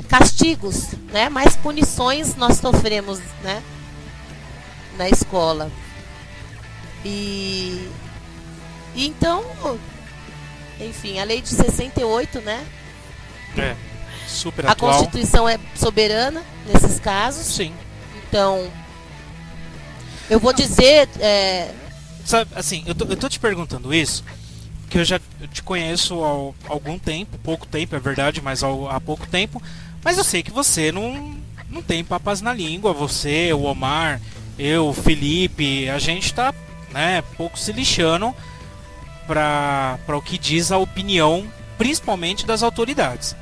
castigos, né? Mais punições nós sofremos, né? Na escola. E então, enfim, a lei de 68, né? Super atual. A Constituição é soberana nesses casos. Sim. Então, eu vou dizer... Sabe, assim, eu tô te perguntando isso, que eu te conheço há algum tempo, pouco tempo, é verdade, mas há pouco tempo, mas eu sei que você não tem papas na língua, você, o Omar, eu, o Felipe, a gente tá, né, pouco se lixando para o que diz a opinião, principalmente das autoridades,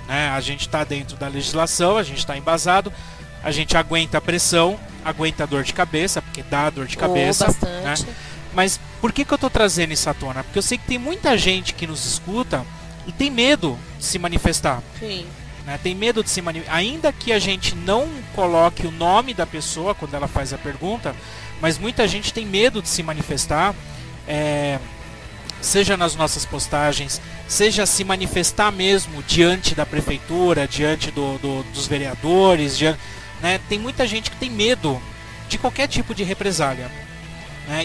né? A gente tá dentro da legislação, a gente tá embasado, a gente aguenta a pressão, aguenta a dor de cabeça, porque dá dor de cabeça, bastante. Né? Mas por que eu tô trazendo isso à tona? Porque eu sei que tem muita gente que nos escuta e tem medo de se manifestar. Sim. Né? Tem medo de se manifestar. Ainda que a gente não coloque o nome da pessoa quando ela faz a pergunta, mas muita gente tem medo de se manifestar, seja nas nossas postagens, seja se manifestar mesmo diante da prefeitura, diante dos vereadores, né? Tem muita gente que tem medo de qualquer tipo de represália.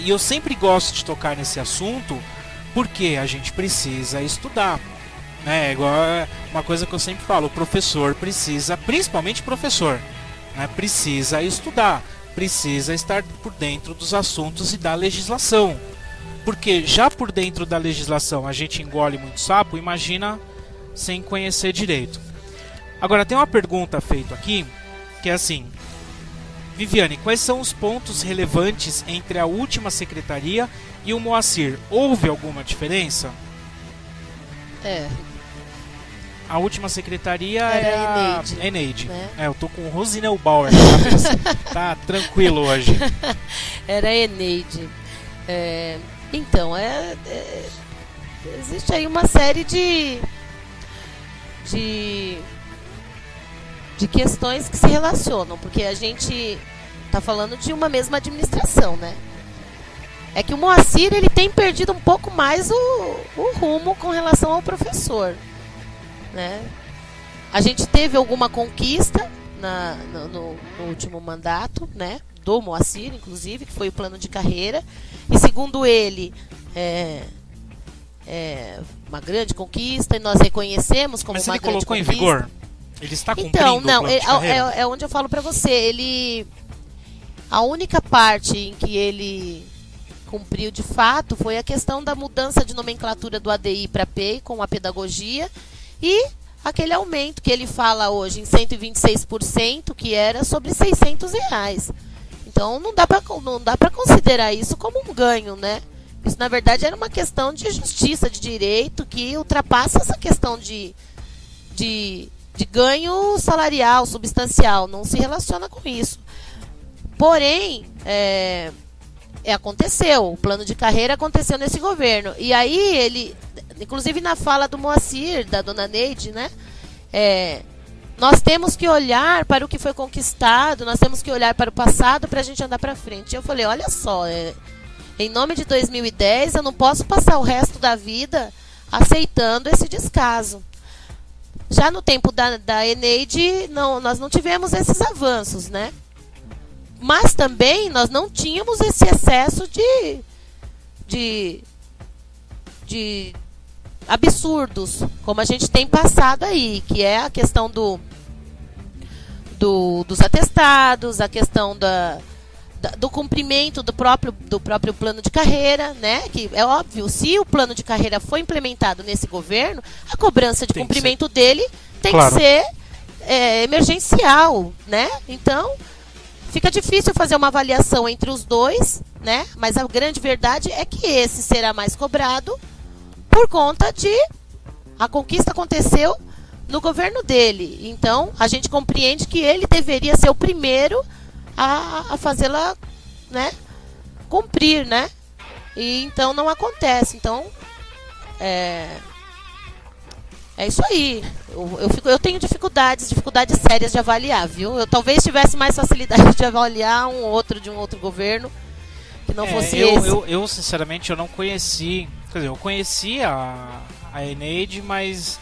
E eu sempre gosto de tocar nesse assunto Porque a gente precisa estudar. Igual uma coisa que eu sempre falo, o professor precisa, principalmente professor, precisa estudar, precisa estar por dentro dos assuntos e da legislação. Porque já por dentro da legislação a gente engole muito sapo, imagina sem conhecer direito. Agora tem uma pergunta feita aqui, que é assim: Viviane, quais são os pontos relevantes entre a última secretaria e o Moacir? Houve alguma diferença? A última secretaria era a Eneide. Né? Eu tô com o Rosinel Bauer na cabeça. Tá tranquilo hoje. Era a Eneide. Então, existe aí uma série de questões que se relacionam, porque a gente tá falando de uma mesma administração, né? É que o Moacir, ele tem perdido um pouco mais o rumo com relação ao professor, né? A gente teve alguma conquista no último mandato, né? Do Moacir, inclusive, que foi o plano de carreira. E segundo ele, uma grande conquista, e nós reconhecemos como uma grande conquista. Mas ele colocou em vigor? Ele está cumprindo então, o plano de carreira? É onde eu falo para você. A única parte em que ele cumpriu de fato foi a questão da mudança de nomenclatura do ADI para PEI com a pedagogia e aquele aumento que ele fala hoje em 126%, que era sobre R$600. Então não dá para considerar isso como um ganho, né? Isso na verdade era uma questão de justiça, de direito, que ultrapassa essa questão de ganho salarial, substancial, não se relaciona com isso. Porém, aconteceu, o plano de carreira aconteceu nesse governo. E aí ele, inclusive na fala do Moacir, da dona Neide, né? Nós temos que olhar para o que foi conquistado, nós temos que olhar para o passado para a gente andar para frente. Eu falei, olha só, em nome de 2010 eu não posso passar o resto da vida aceitando esse descaso. Já no tempo da Eneide, nós não tivemos esses avanços, né? Mas também nós não tínhamos esse excesso de absurdos, como a gente tem passado aí, que é a questão dos atestados, a questão do cumprimento do próprio plano de carreira, né? Que é óbvio, se o plano de carreira foi implementado nesse governo, a cobrança de cumprimento dele tem que ser emergencial, né? Então, fica difícil fazer uma avaliação entre os dois, né? Mas a grande verdade é que esse será mais cobrado por conta de a conquista aconteceu no governo dele. Então, a gente compreende que ele deveria ser o primeiro a fazê-la, né, cumprir, né? E então não acontece. Então, é isso aí. Eu tenho dificuldades sérias de avaliar, viu? Eu talvez tivesse mais facilidade de avaliar um outro de um outro governo que não fosse esse. Eu sinceramente, eu não conheci. Quer dizer, eu conheci a Eneide, mas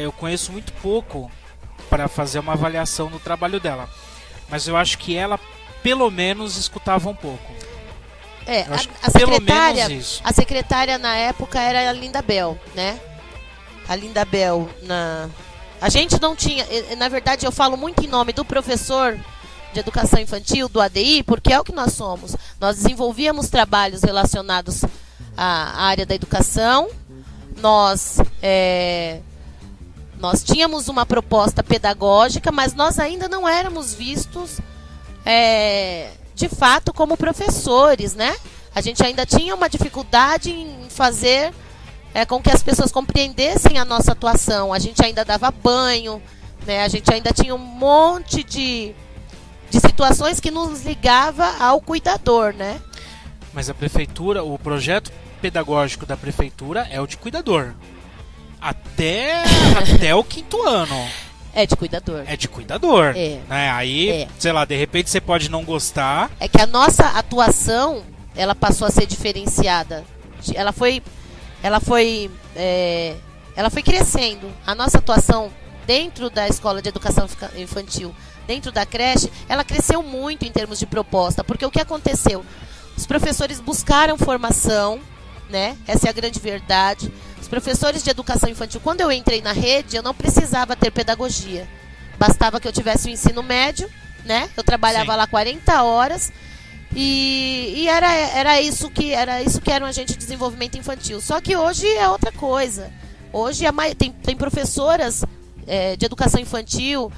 eu conheço muito pouco para fazer uma avaliação do trabalho dela. Mas eu acho que ela, pelo menos, escutava um pouco. A secretária na época era a Linda Bel, né? A Linda Bel, a gente não tinha, na verdade eu falo muito em nome do professor de educação infantil, do ADI, porque é o que nós somos. Nós desenvolvíamos trabalhos relacionados à área da educação, nós tínhamos uma proposta pedagógica, mas nós ainda não éramos vistos de fato como professores, né? A gente ainda tinha uma dificuldade em fazer com que as pessoas compreendessem a nossa atuação. A gente ainda dava banho, né? A gente ainda tinha um monte de situações que nos ligava ao cuidador, né? Mas a prefeitura, o projeto pedagógico da prefeitura é o de cuidador. Até o 5º ano. É de cuidador. É de cuidador. Né? Aí, sei lá, de repente você pode não gostar. É que a nossa atuação, ela passou a ser diferenciada. Ela foi crescendo. A nossa atuação dentro da escola de educação infantil, dentro da creche, ela cresceu muito em termos de proposta. Porque o que aconteceu? Os professores buscaram formação, né? Essa é a grande verdade. Os professores de educação infantil, quando eu entrei na rede, eu não precisava ter pedagogia. Bastava que eu tivesse o ensino médio, né? Eu trabalhava lá 40 horas e era isso que era um agente de desenvolvimento infantil. Só que hoje é outra coisa. Hoje tem professoras de educação infantil,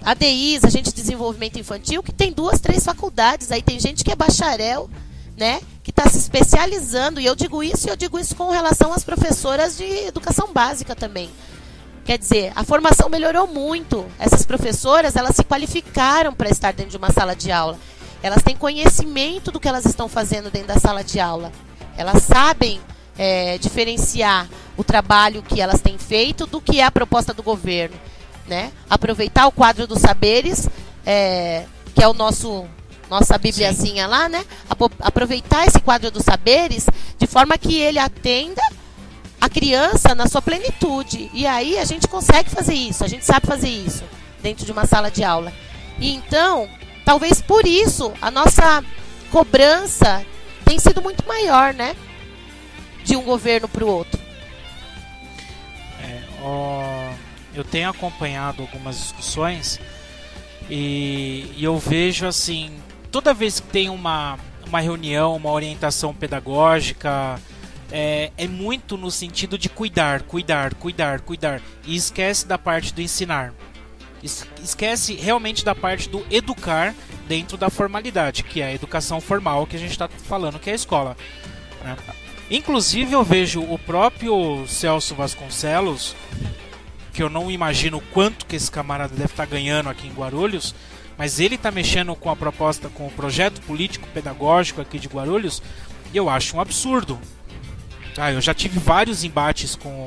ADIs, agente de desenvolvimento infantil, que tem 2, 3 faculdades. Aí tem gente que é bacharel, né? Que está se especializando. E eu digo isso com relação às professoras de educação básica também. Quer dizer, a formação melhorou muito. Essas professoras, elas se qualificaram para estar dentro de uma sala de aula. Elas têm conhecimento do que elas estão fazendo dentro da sala de aula. Elas sabem diferenciar o trabalho que elas têm feito do que é a proposta do governo, né? Aproveitar o quadro dos saberes, que é o nossa bibliazinha lá, né? Aproveitar esse quadro dos saberes de forma que ele atenda a criança na sua plenitude. E aí a gente consegue fazer isso, a gente sabe fazer isso dentro de uma sala de aula. E então, talvez por isso, a nossa cobrança tem sido muito maior, né? De um governo para o outro. Eu tenho acompanhado algumas discussões e eu vejo assim, toda vez que tem uma reunião, uma orientação pedagógica, é muito no sentido de cuidar, e esquece da parte do ensinar. Esquece realmente da parte do educar dentro da formalidade, que é a educação formal que a gente está falando, que é a escola, né? Inclusive eu vejo o próprio Celso Vasconcelos, que eu não imagino quanto que esse camarada deve estar ganhando aqui em Guarulhos, mas ele está mexendo com a proposta, com o projeto político pedagógico aqui de Guarulhos, e eu acho um absurdo. Eu já tive vários embates com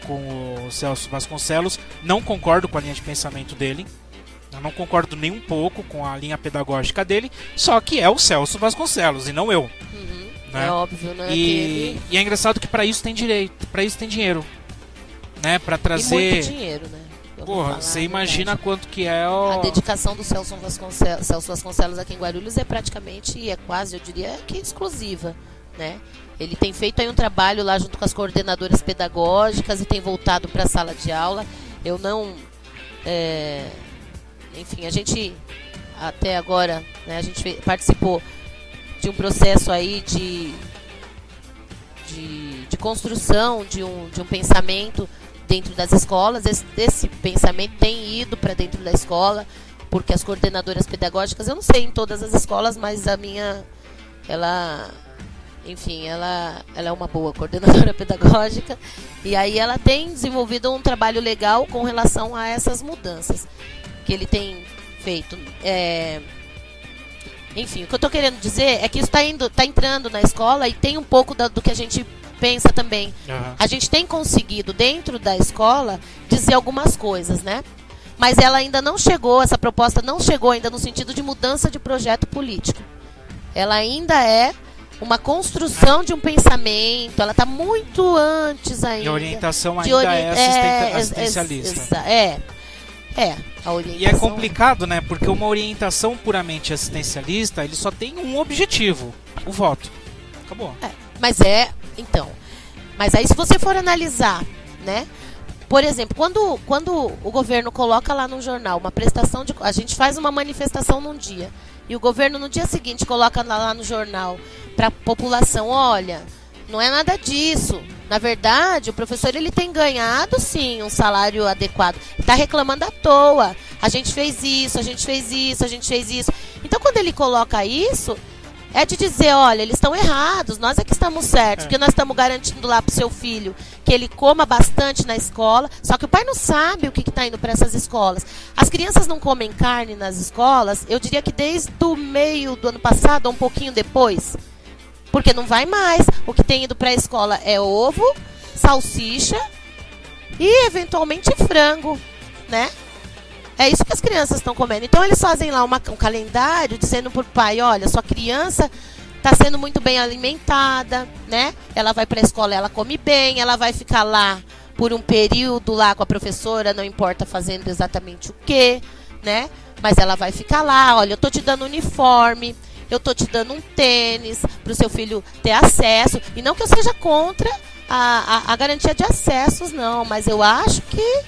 o Celso Vasconcelos, não concordo com a linha de pensamento dele, eu não concordo nem um pouco com a linha pedagógica dele, só que é o Celso Vasconcelos e não eu. Né? É óbvio, né? E é engraçado que para isso tem direito, para isso tem dinheiro, né? Para trazer. E muito dinheiro, né? Porra, você imagina quanto que é a dedicação do Celso Vasconcelos aqui em Guarulhos é praticamente, quase, eu diria que exclusiva, né? Ele tem feito aí um trabalho lá junto com as coordenadoras pedagógicas e tem voltado para a sala de aula. Eu não... Enfim, a gente até agora, né, a gente participou de um processo aí de construção de um pensamento dentro das escolas. Esse pensamento tem ido para dentro da escola, porque as coordenadoras pedagógicas, eu não sei em todas as escolas, mas a minha, ela é uma boa coordenadora pedagógica, e aí ela tem desenvolvido um trabalho legal com relação a essas mudanças que ele tem feito. Enfim, o que eu estou querendo dizer é que isso está entrando na escola e tem um pouco do que a gente pensa também. Uhum. A gente tem conseguido, dentro da escola, dizer algumas coisas, né? Mas ela ainda não chegou, essa proposta não chegou ainda no sentido de mudança de projeto político. Ela ainda é uma construção de um pensamento, ela está muito antes ainda. E a orientação ainda é assistencialista. A orientação... E é complicado, né? Porque uma orientação puramente assistencialista, ele só tem um objetivo, o voto. Acabou. Mas aí se você for analisar, né? Por exemplo, quando o governo coloca lá no jornal uma prestação de... A gente faz uma manifestação num dia, e o governo no dia seguinte coloca lá no jornal para a população, olha, não é nada disso. Na verdade, o professor ele tem ganhado, sim, um salário adequado. Está reclamando à toa. A gente fez isso, a gente fez isso, a gente fez isso. Então, quando ele coloca isso, é de dizer, olha, eles estão errados, nós é que estamos certos, porque nós estamos garantindo lá para o seu filho que ele coma bastante na escola, só que o pai não sabe o que está indo para essas escolas. As crianças não comem carne nas escolas, eu diria que desde o meio do ano passado, ou um pouquinho depois, porque não vai mais. O que tem ido para a escola é ovo, salsicha e, eventualmente, frango, né? É isso que as crianças estão comendo. Então, eles fazem lá um calendário dizendo para o pai, olha, sua criança está sendo muito bem alimentada, né? Ela vai para a escola, ela come bem, ela vai ficar lá por um período lá com a professora, não importa fazendo exatamente o quê, né? Mas ela vai ficar lá, olha, eu tô te dando uniforme, eu tô te dando um tênis para o seu filho ter acesso. E não que eu seja contra a garantia de acessos, não, mas eu acho que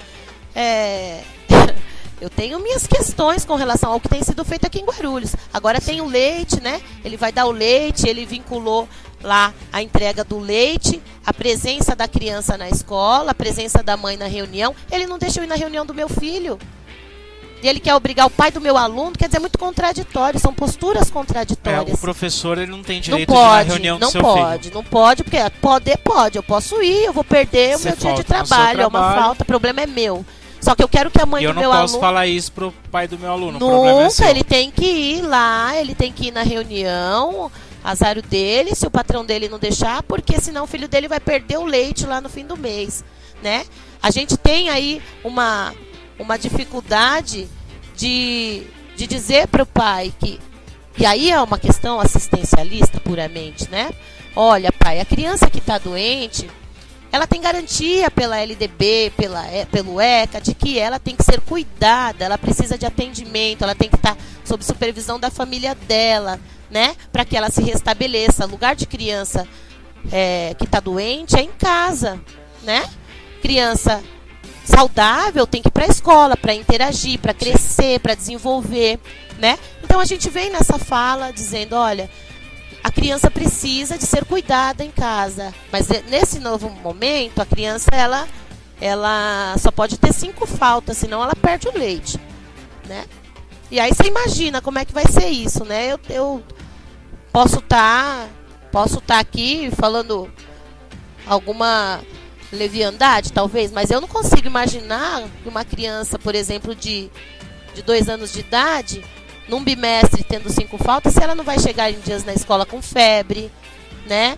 eu tenho minhas questões com relação ao que tem sido feito aqui em Guarulhos. Agora tem o leite, né? Ele vai dar o leite, ele vinculou lá a entrega do leite, a presença da criança na escola, a presença da mãe na reunião. Ele não deixa eu ir na reunião do meu filho. E ele quer obrigar o pai do meu aluno, quer dizer, é muito contraditório, são posturas contraditórias. O professor ele não tem direito de ir na reunião do seu filho. Não pode, porque pode, eu posso ir, eu vou perder o meu dia de trabalho, é uma falta, o problema é meu. Só que eu quero que a mãe do meu aluno... Eu não posso falar isso pro pai do meu aluno, o problema é seu. Ele tem que ir lá, ele tem que ir na reunião, azar dele, se o patrão dele não deixar, porque senão o filho dele vai perder o leite lá no fim do mês, né? A gente tem aí uma dificuldade de dizer para o pai que... E aí é uma questão assistencialista puramente, né? Olha, pai, a criança que está doente, ela tem garantia pela LDB, pelo ECA, de que ela tem que ser cuidada, ela precisa de atendimento, ela tem que estar sob supervisão da família dela, né? Para que ela se restabeleça. O lugar de criança que está doente é em casa, né? Criança saudável tem que ir para a escola, para interagir, para crescer, para desenvolver, né? Então a gente vem nessa fala dizendo, olha, a criança precisa de ser cuidada em casa, mas nesse novo momento a criança ela só pode ter 5 faltas, senão ela perde o leite, né? E aí você imagina como é que vai ser isso, né? Eu posso estar aqui falando alguma leviandade, talvez, mas eu não consigo imaginar que uma criança, por exemplo, de 2 anos de idade, num bimestre tendo 5 faltas, se ela não vai chegar em dias na escola com febre, né?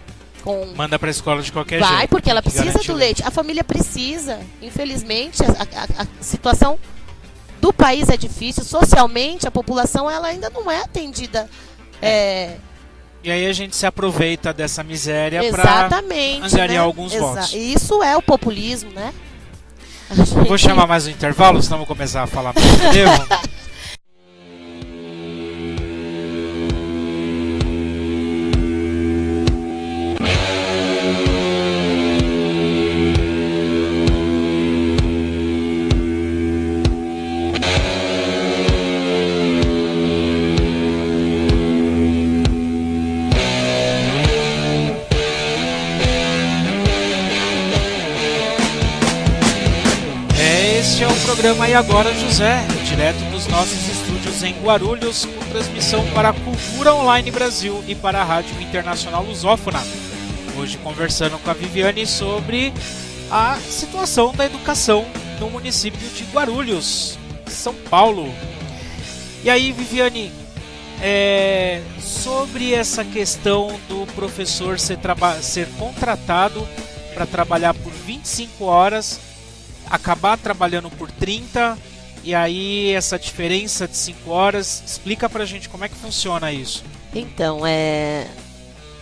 Manda pra escola de qualquer jeito. Vai, porque ela precisa do leite. A família precisa. Infelizmente, a situação do país é difícil. Socialmente, a população ela ainda não é atendida. E aí a gente se aproveita dessa miséria para angariar, né, alguns votos. Isso é o populismo, né? Vou chamar mais um intervalo, senão vou começar a falar mais do que devo. Programa E Agora José, direto dos nossos estúdios em Guarulhos, com transmissão para a Cultura Online Brasil e para a Rádio Internacional Lusófona. Hoje conversando com a Viviane sobre a situação da educação no município de Guarulhos, São Paulo. E aí, Viviane, sobre essa questão do professor ser contratado para trabalhar por 25 horas, acabar trabalhando por 30, e aí essa diferença de 5 horas, explica pra gente como é que funciona isso. Então,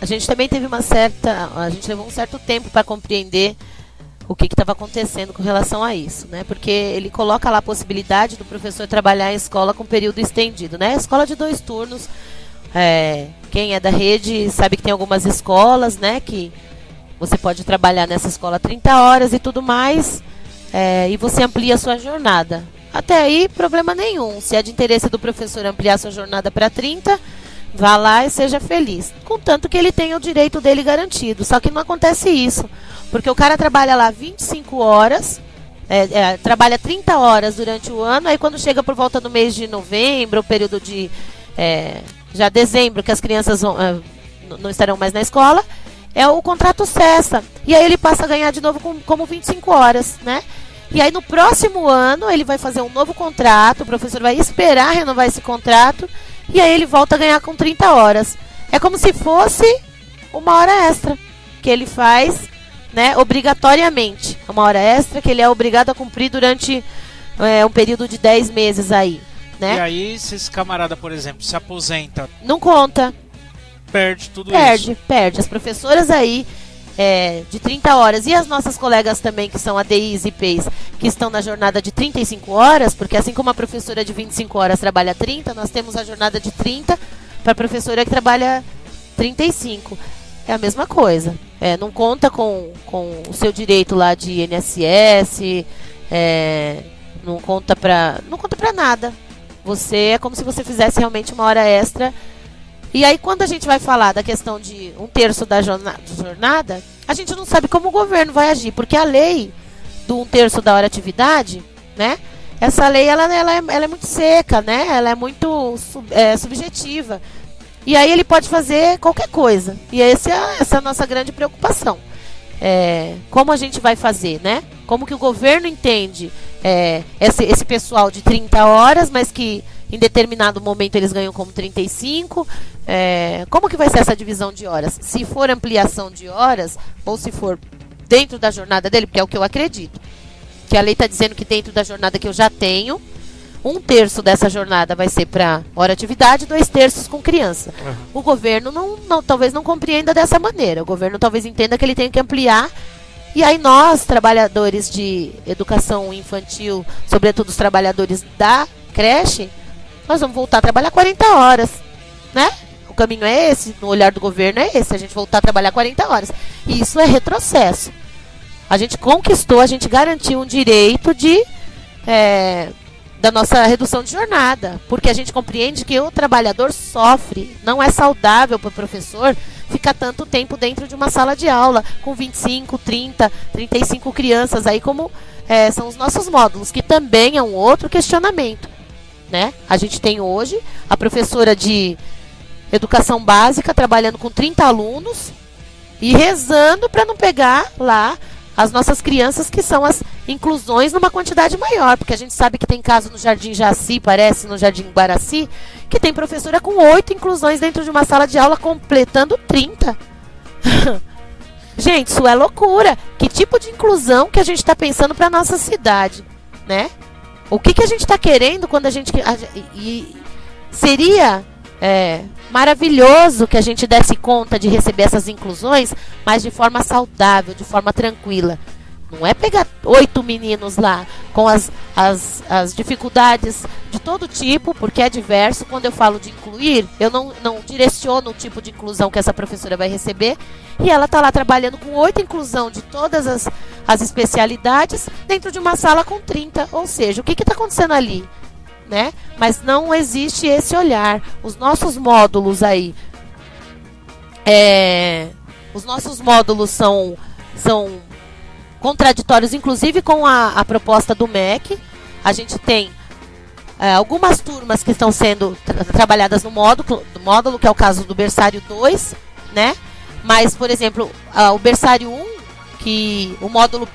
a gente também teve a gente levou um certo tempo para compreender o que estava acontecendo com relação a isso, né? Porque ele coloca lá a possibilidade do professor trabalhar em escola com período estendido, né? Escola de 2 turnos, quem é da rede sabe que tem algumas escolas, né? Que você pode trabalhar nessa escola 30 horas e tudo mais, e você amplia a sua jornada. Até aí, problema nenhum. Se é de interesse do professor ampliar sua jornada para 30, vá lá e seja feliz. Contanto que ele tenha o direito dele garantido. Só que não acontece isso. Porque o cara trabalha lá 25 horas, trabalha 30 horas durante o ano, aí quando chega por volta do mês de novembro, o período de já dezembro, que as crianças não estarão mais na escola, o contrato cessa. E aí ele passa a ganhar de novo como 25 horas, né? E aí no próximo ano ele vai fazer um novo contrato, o professor vai esperar renovar esse contrato, e aí ele volta a ganhar com 30 horas. É como se fosse uma hora extra que ele faz, né, obrigatoriamente. Uma hora extra que ele é obrigado a cumprir durante um período de 10 meses aí, né? E aí, se esse camarada, por exemplo, se aposenta... Não conta. Perde tudo isso. Perde. As professoras aí de 30 horas e as nossas colegas também, que são ADIs e IPs, que estão na jornada de 35 horas, porque assim como a professora de 25 horas trabalha 30, nós temos a jornada de 30 para a professora que trabalha 35. É a mesma coisa. Não conta com o seu direito lá de INSS, não conta para nada. Você é como se você fizesse realmente uma hora extra. E aí, quando a gente vai falar da questão de 1/3 da jornada, a gente não sabe como o governo vai agir, porque a lei do 1/3 da hora atividade, né? Essa lei ela é muito seca, né? Ela é muito subjetiva. E aí ele pode fazer qualquer coisa. E essa é a nossa grande preocupação. Como a gente vai fazer, né? Como que o governo entende esse pessoal de 30 horas, mas que em determinado momento eles ganham como 35. Como que vai ser essa divisão de horas? Se for ampliação de horas, ou se for dentro da jornada dele, porque é o que eu acredito. Que a lei está dizendo que dentro da jornada que eu já tenho, 1/3 dessa jornada vai ser para hora atividade, 2/3 com criança. O governo talvez não compreenda dessa maneira. O governo talvez entenda que ele tem que ampliar. E aí nós, trabalhadores de educação infantil, sobretudo os trabalhadores da creche, nós vamos voltar a trabalhar 40 horas, né? O caminho é esse, no olhar do governo é esse, a gente voltar a trabalhar 40 horas. E isso é retrocesso. A gente conquistou, a gente garantiu um direito da nossa redução de jornada, porque a gente compreende que o trabalhador sofre. Não é saudável para o professor ficar tanto tempo dentro de uma sala de aula com 25, 30, 35 crianças, aí como são os nossos módulos, que também é um outro questionamento, né? A gente tem hoje a professora de educação básica trabalhando com 30 alunos e rezando para não pegar lá as nossas crianças, que são as inclusões numa quantidade maior, porque a gente sabe que tem caso no Jardim Jaci, parece, no Jardim Guaraci, que tem professora com 8 inclusões dentro de uma sala de aula, completando 30. Gente, isso é loucura. Que tipo de inclusão que a gente está pensando para nossa cidade, né? O que a gente está querendo quando a gente... seria maravilhoso que a gente desse conta de receber essas inclusões, mas de forma saudável, de forma tranquila. Não é pegar 8 meninos lá com as dificuldades de todo tipo, porque é diverso. Quando eu falo de incluir, eu não direciono o tipo de inclusão que essa professora vai receber. E ela está lá trabalhando com 8 inclusão de todas as especialidades dentro de uma sala com 30. Ou seja, o que está acontecendo ali? Né? Mas não existe esse olhar. Os nossos módulos aí, os nossos módulos são contraditórios, inclusive com a proposta do MEC. A gente tem algumas turmas que estão sendo trabalhadas no módulo, que é o caso do berçário 2, né? Mas, por exemplo, o berçário 1, que o módulo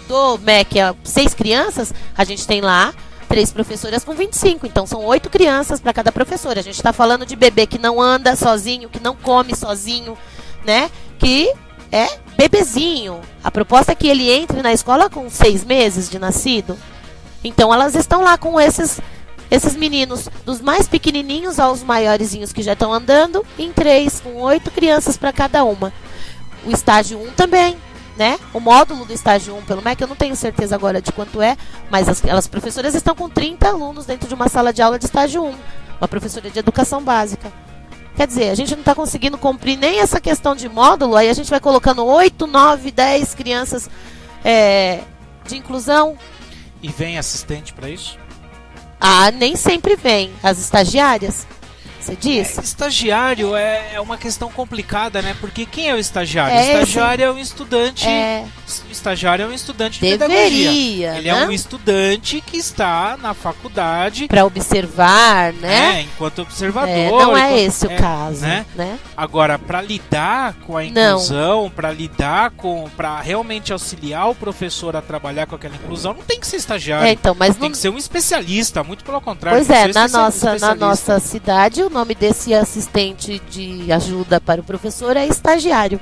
do MEC é 6 crianças, a gente tem lá 3 professoras com 25, então são 8 crianças para cada professora. A gente está falando de bebê que não anda sozinho, que não come sozinho, né? Que é bebezinho. A proposta é que ele entre na escola com 6 meses de nascido. Então elas estão lá com esses meninos, dos mais pequenininhos aos maiorzinhos que já estão andando, em 3, com 8 crianças para cada uma. O estágio 1 também, né? O módulo do estágio 1 pelo MEC, eu não tenho certeza agora de quanto é, mas as professoras estão com 30 alunos dentro de uma sala de aula de estágio 1. Uma professora de educação básica. Quer dizer, a gente não está conseguindo cumprir nem essa questão de módulo, aí a gente vai colocando 8, 9, 10 crianças de inclusão. E vem assistente para isso? Nem sempre vem. As estagiárias, você diz? Estagiário é uma questão complicada, né? Porque quem é o estagiário? O estagiário é um estudante. O estagiário é um estudante de pedagogia. Ele é um estudante que está na faculdade para observar, né? Enquanto observador. Não é esse o caso, né? Agora, para lidar com a inclusão, para realmente auxiliar o professor a trabalhar com aquela inclusão, não tem que ser estagiário. Mas tem que ser um especialista, muito pelo contrário. Pois na nossa cidade, o nome desse assistente de ajuda para o professor é estagiário.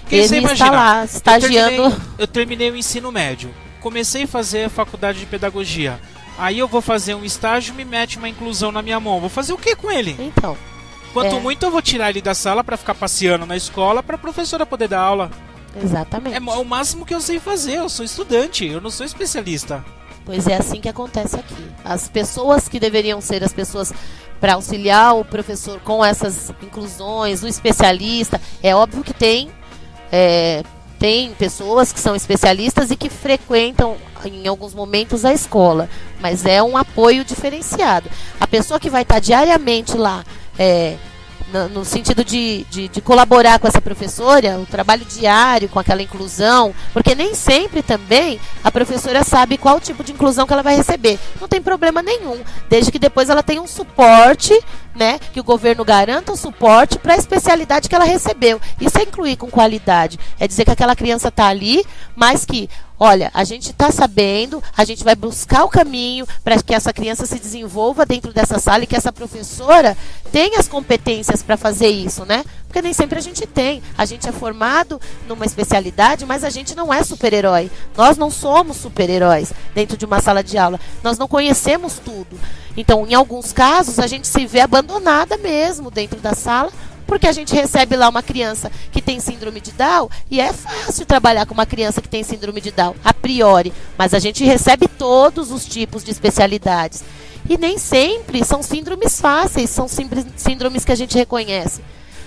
Ele está lá, estagiando. Eu terminei o ensino médio. Comecei a fazer a faculdade de pedagogia. Aí eu vou fazer um estágio, me mete uma inclusão na minha mão. Vou fazer o que com ele? Então. Quanto muito eu vou tirar ele da sala para ficar passeando na escola para a professora poder dar aula. Exatamente. É o máximo que eu sei fazer. Eu sou estudante, eu não sou especialista. Pois é assim que acontece aqui. As pessoas que deveriam ser as pessoas para auxiliar o professor com essas inclusões, o especialista, é óbvio que tem pessoas que são especialistas e que frequentam em alguns momentos a escola, mas é um apoio diferenciado. A pessoa que vai estar diariamente lá, no sentido de colaborar com essa professora, o trabalho diário com aquela inclusão, porque nem sempre também a professora sabe qual tipo de inclusão que ela vai receber. Não tem problema nenhum, desde que depois ela tenha um suporte, né, que o governo garanta o suporte para a especialidade que ela recebeu. Isso é incluir com qualidade, é dizer que aquela criança está ali, mas que, olha, a gente está sabendo, a gente vai buscar o caminho para que essa criança se desenvolva dentro dessa sala e que essa professora tenha as competências para fazer isso, né? Porque nem sempre a gente tem. A gente é formado numa especialidade, mas a gente não é super-herói. Nós não somos super-heróis dentro de uma sala de aula. Nós não conhecemos tudo. Então, em alguns casos, a gente se vê abandonada mesmo dentro da sala, porque a gente recebe lá uma criança que tem síndrome de Down, e é fácil trabalhar com uma criança que tem síndrome de Down, a priori, mas a gente recebe todos os tipos de especialidades. E nem sempre são síndromes fáceis, são síndromes que a gente reconhece.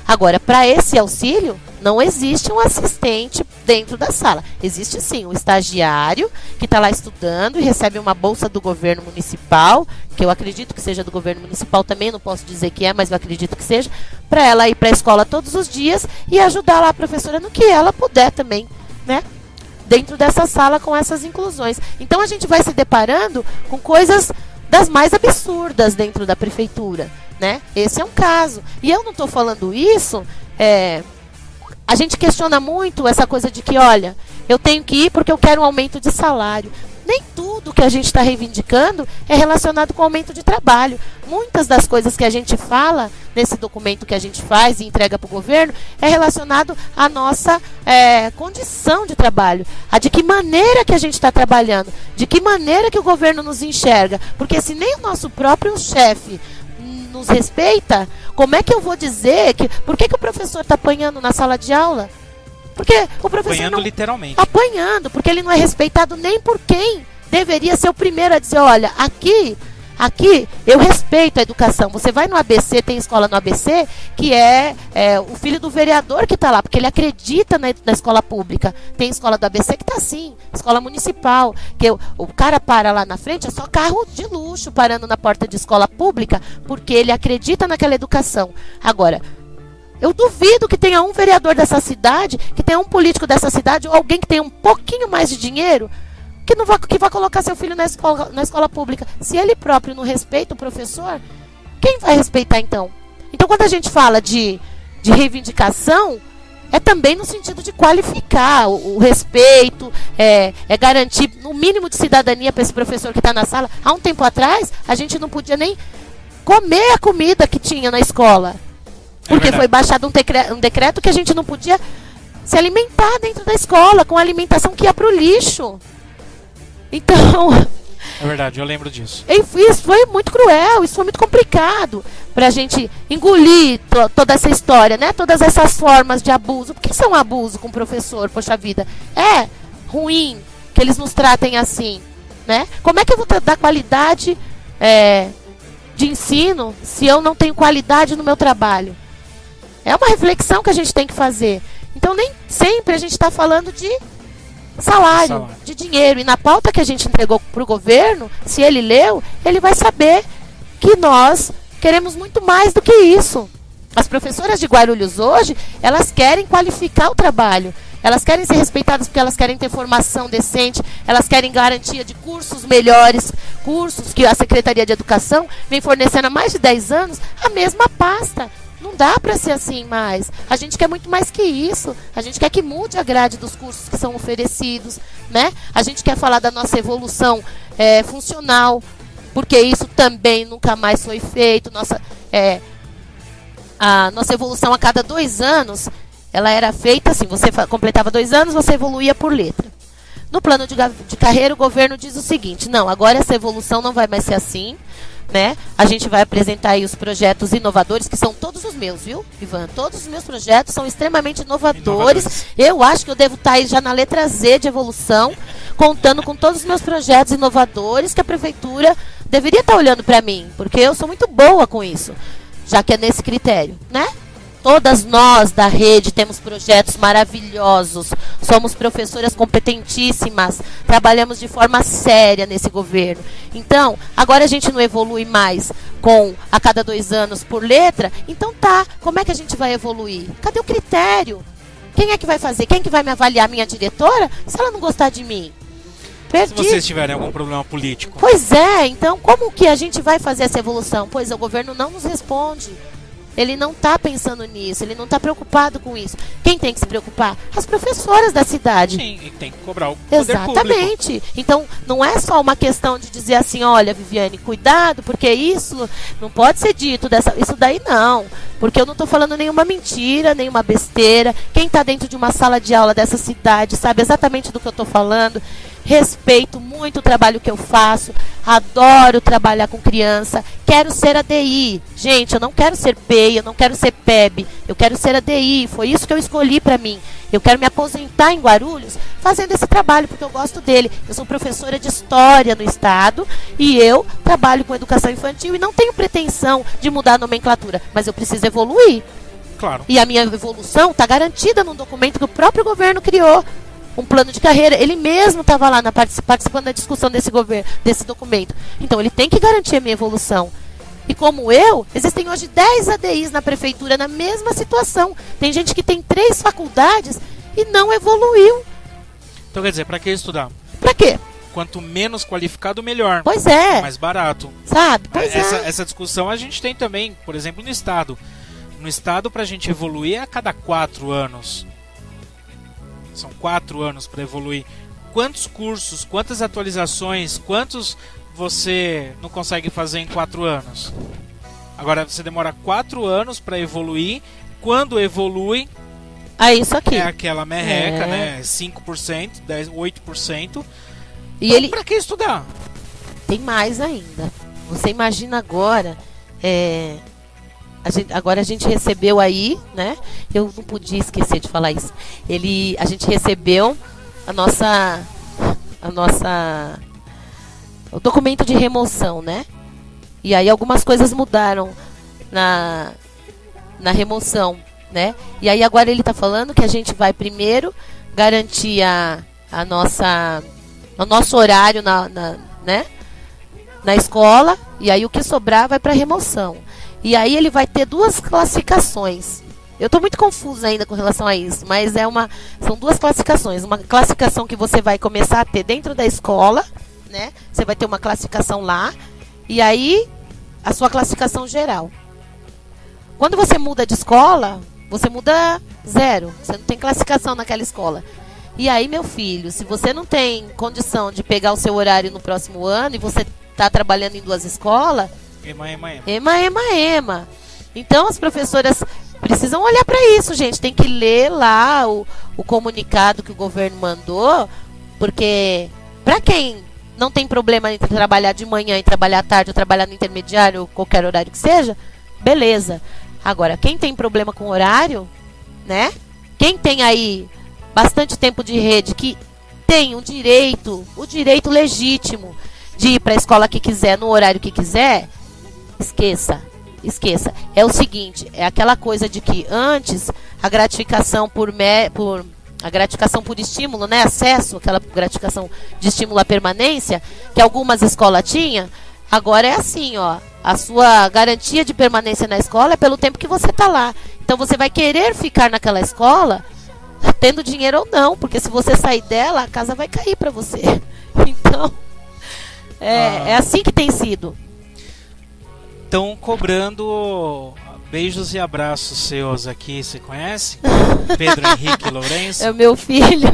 Agora, para esse auxílio, não existe um assistente dentro da sala. Existe sim um estagiário que está lá estudando e recebe uma bolsa do governo municipal, que eu acredito que seja do governo municipal também, não posso dizer que é, mas eu acredito que seja, para ela ir para a escola todos os dias e ajudar lá a professora no que ela puder também, né? Dentro dessa sala com essas inclusões. Então a gente vai se deparando com coisas das mais absurdas dentro da prefeitura, né? Esse é um caso. E eu não estou falando isso, a gente questiona muito essa coisa de que, olha, eu tenho que ir porque eu quero um aumento de salário. Nem tudo que a gente está reivindicando é relacionado com aumento de trabalho. Muitas das coisas que a gente fala nesse documento que a gente faz e entrega para o governo é relacionado à nossa condição de trabalho. A de que maneira que a gente está trabalhando, de que maneira que o governo nos enxerga. Porque se nem o nosso próprio chefe nos respeita, como é que eu vou dizer que... Por que o professor está apanhando na sala de aula? Porque o professor apanhando não... literalmente. Apanhando, porque ele não é respeitado nem por quem deveria ser o primeiro a dizer, olha, aqui eu respeito a educação. Você vai no ABC, tem escola no ABC, que é o filho do vereador que está lá, porque ele acredita na escola pública. Tem escola do ABC que está assim, escola municipal, que o cara para lá na frente, é só carro de luxo parando na porta de escola pública, porque ele acredita naquela educação. Agora, eu duvido que tenha um vereador dessa cidade, que tenha um político dessa cidade, ou alguém que tenha um pouquinho mais de dinheiro, que vai colocar seu filho na escola pública. Se ele próprio não respeita o professor, quem vai respeitar então? Então, quando a gente fala de reivindicação, é também no sentido de qualificar o respeito, garantir no mínimo de cidadania para esse professor que está na sala. Há um tempo atrás, a gente não podia nem comer a comida que tinha na escola. Porque foi baixado um decreto que a gente não podia se alimentar dentro da escola, com alimentação que ia para o lixo. Então... É verdade, eu lembro disso. Isso foi muito cruel, isso foi muito complicado para a gente engolir toda essa história, né? Todas essas formas de abuso. Por que são abuso com o professor, poxa vida? É ruim que eles nos tratem assim, né? Como é que eu vou dar qualidade de ensino se eu não tenho qualidade no meu trabalho? É uma reflexão que a gente tem que fazer. Então, nem sempre a gente está falando de salário, de dinheiro. E na pauta que a gente entregou para o governo, se ele leu, ele vai saber que nós queremos muito mais do que isso. As professoras de Guarulhos hoje, elas querem qualificar o trabalho. Elas querem ser respeitadas porque elas querem ter formação decente, elas querem garantia de cursos melhores, cursos que a Secretaria de Educação vem fornecendo há mais de 10 anos, a mesma pasta. Não dá para ser assim mais. A gente quer muito mais que isso. A gente quer que mude a grade dos cursos que são oferecidos, né? A gente quer falar da nossa evolução funcional, porque isso também nunca mais foi feito. A nossa evolução a cada 2 anos, ela era feita assim, você completava 2 anos, você evoluía por letra. No plano de carreira, o governo diz o seguinte, não, agora essa evolução não vai mais ser assim, né? A gente vai apresentar aí os projetos inovadores, que são todos os meus, viu, Ivan? Todos os meus projetos são extremamente inovadores. Eu acho que eu devo estar aí já na letra Z de evolução, contando com todos os meus projetos inovadores, que a prefeitura deveria estar olhando para mim, porque eu sou muito boa com isso, já que é nesse critério, né? Todas nós da rede temos projetos maravilhosos, somos professoras competentíssimas, trabalhamos de forma séria nesse governo. Então, agora a gente não evolui mais com a cada 2 anos por letra, então tá, como é que a gente vai evoluir? Cadê o critério? Quem é que vai fazer? Quem é que vai me avaliar? Minha diretora? Se ela não gostar de mim? Perdi. Se vocês tiverem algum problema político. Pois é, então como que a gente vai fazer essa evolução? Pois o governo não nos responde. Ele não está pensando nisso, ele não está preocupado com isso. Quem tem que se preocupar? As professoras da cidade. Sim, e tem que cobrar o poder Exatamente. público. Então, não é só uma questão de dizer assim, olha, Viviane, cuidado, porque isso não pode ser dito, isso daí não. Porque eu não estou falando nenhuma mentira, nenhuma besteira. Quem está dentro de uma sala de aula dessa cidade sabe exatamente do que eu estou falando. Respeito muito o trabalho que eu faço, adoro trabalhar com criança, quero ser ADI. Gente, eu não quero ser PEI, eu não quero ser PEB, eu quero ser ADI, foi isso que eu escolhi para mim. Eu quero me aposentar em Guarulhos fazendo esse trabalho, porque eu gosto dele. Eu sou professora de história no estado e eu trabalho com educação infantil e não tenho pretensão de mudar a nomenclatura, mas eu preciso evoluir. Claro. E a minha evolução está garantida num documento que o próprio governo criou. Um plano de carreira, ele mesmo estava lá participando da discussão desse documento. Então ele tem que garantir a minha evolução. E como eu, existem hoje 10 ADIs na prefeitura na mesma situação. Tem gente que tem 3 faculdades e não evoluiu. Então quer dizer, para que estudar? Para quê? Quanto menos qualificado, melhor. Pois é. Mais barato. Sabe? Pois essa discussão a gente tem também, por exemplo, no estado. No estado, para a gente evoluir é a cada 4 anos. São 4 anos para evoluir. Quantos cursos, quantas atualizações, quantos você não consegue fazer em 4 anos? Agora você demora 4 anos para evoluir. Quando evolui, isso aqui. é aquela merreca, né? 5%, 8%. E então, para que estudar? Tem mais ainda. Você imagina agora... Agora a gente recebeu aí, né? Eu não podia esquecer de falar isso. A gente recebeu o documento de remoção, né? E aí algumas coisas mudaram na remoção, né? E aí agora ele está falando que a gente vai primeiro garantir o nosso horário né? Na escola, e aí o que sobrar vai para remoção. E aí ele vai ter 2 classificações. Eu estou muito confusa ainda com relação a isso, mas são 2 classificações. Uma classificação que você vai começar a ter dentro da escola, né? Você vai ter uma classificação lá, e aí a sua classificação geral. Quando você muda de escola, você muda 0. Você não tem classificação naquela escola. E aí, meu filho, se você não tem condição de pegar o seu horário no próximo ano e você está trabalhando em 2 escolas... Ema. Então as professoras precisam olhar para isso, gente. Tem que ler lá o comunicado que o governo mandou, porque para quem não tem problema entre trabalhar de manhã e trabalhar à tarde, ou trabalhar no intermediário, ou qualquer horário que seja, beleza. Agora, quem tem problema com horário, né? Quem tem aí bastante tempo de rede, que tem o direito legítimo de ir para a escola que quiser, no horário que quiser, esqueça. É o seguinte, é aquela coisa de que antes a gratificação por estímulo, né, acesso, aquela gratificação de estímulo à permanência, que algumas escolas tinham, agora é assim, ó, a sua garantia de permanência na escola é pelo tempo que você está lá. Então você vai querer ficar naquela escola, tendo dinheiro ou não, porque se você sair dela, a casa vai cair para você. Então, é assim que tem sido. Estão cobrando beijos e abraços seus aqui, você conhece? Pedro Henrique Lourenço. É o meu filho.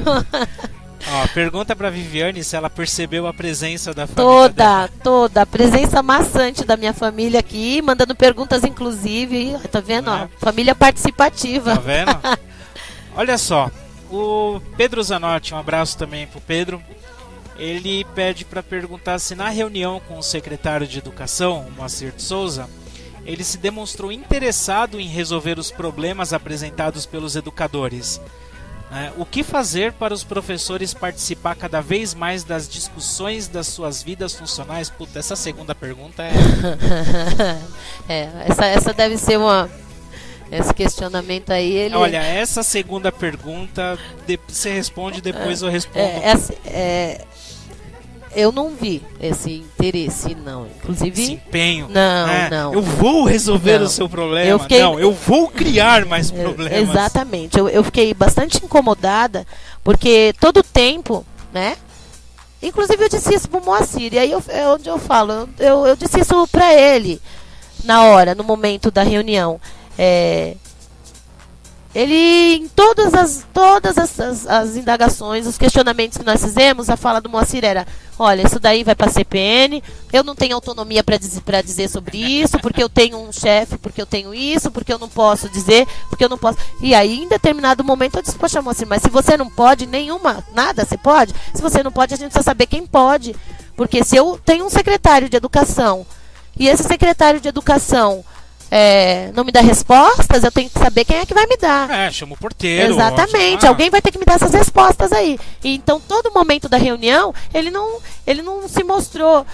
Ó, pergunta pra Viviane se ela percebeu a presença da família dela. Toda. A presença maçante da minha família aqui, mandando perguntas inclusive. Tá vendo? Ó, família participativa. Tá vendo? Olha só, o Pedro Zanotti, um abraço também pro Pedro. Ele pede para perguntar se na reunião com o secretário de Educação, Moacir de Souza, ele se demonstrou interessado em resolver os problemas apresentados pelos educadores. O que fazer para os professores participar cada vez mais das discussões das suas vidas funcionais? Puta, essa segunda pergunta essa deve ser esse questionamento aí, Olha, essa segunda pergunta você responde, depois eu respondo. Eu não vi esse interesse, não. Inclusive... Esse empenho. Não. Eu vou resolver o seu problema. Eu vou criar mais problemas. Exatamente. Eu fiquei bastante incomodada, porque todo tempo, né? Inclusive eu disse isso pro Moacir, e aí é onde eu falo. Eu disse isso pra ele, no momento da reunião. Ele, em todas as indagações, os questionamentos que nós fizemos, a fala do Moacir era: olha, isso daí vai para a CPN, eu não tenho autonomia para dizer sobre isso, porque eu tenho um chefe, porque eu tenho isso, porque eu não posso dizer, porque eu não posso. E aí, em determinado momento, eu disse: poxa, Moacir, mas se você não pode, nada você pode? Se você não pode, a gente precisa saber quem pode. Porque se eu tenho um secretário de educação, e esse secretário de educação não me dá respostas, eu tenho que saber quem é que vai me dar. Chama o porteiro. Exatamente, alguém vai ter que me dar essas respostas aí. E então, todo momento da reunião, ele não se mostrou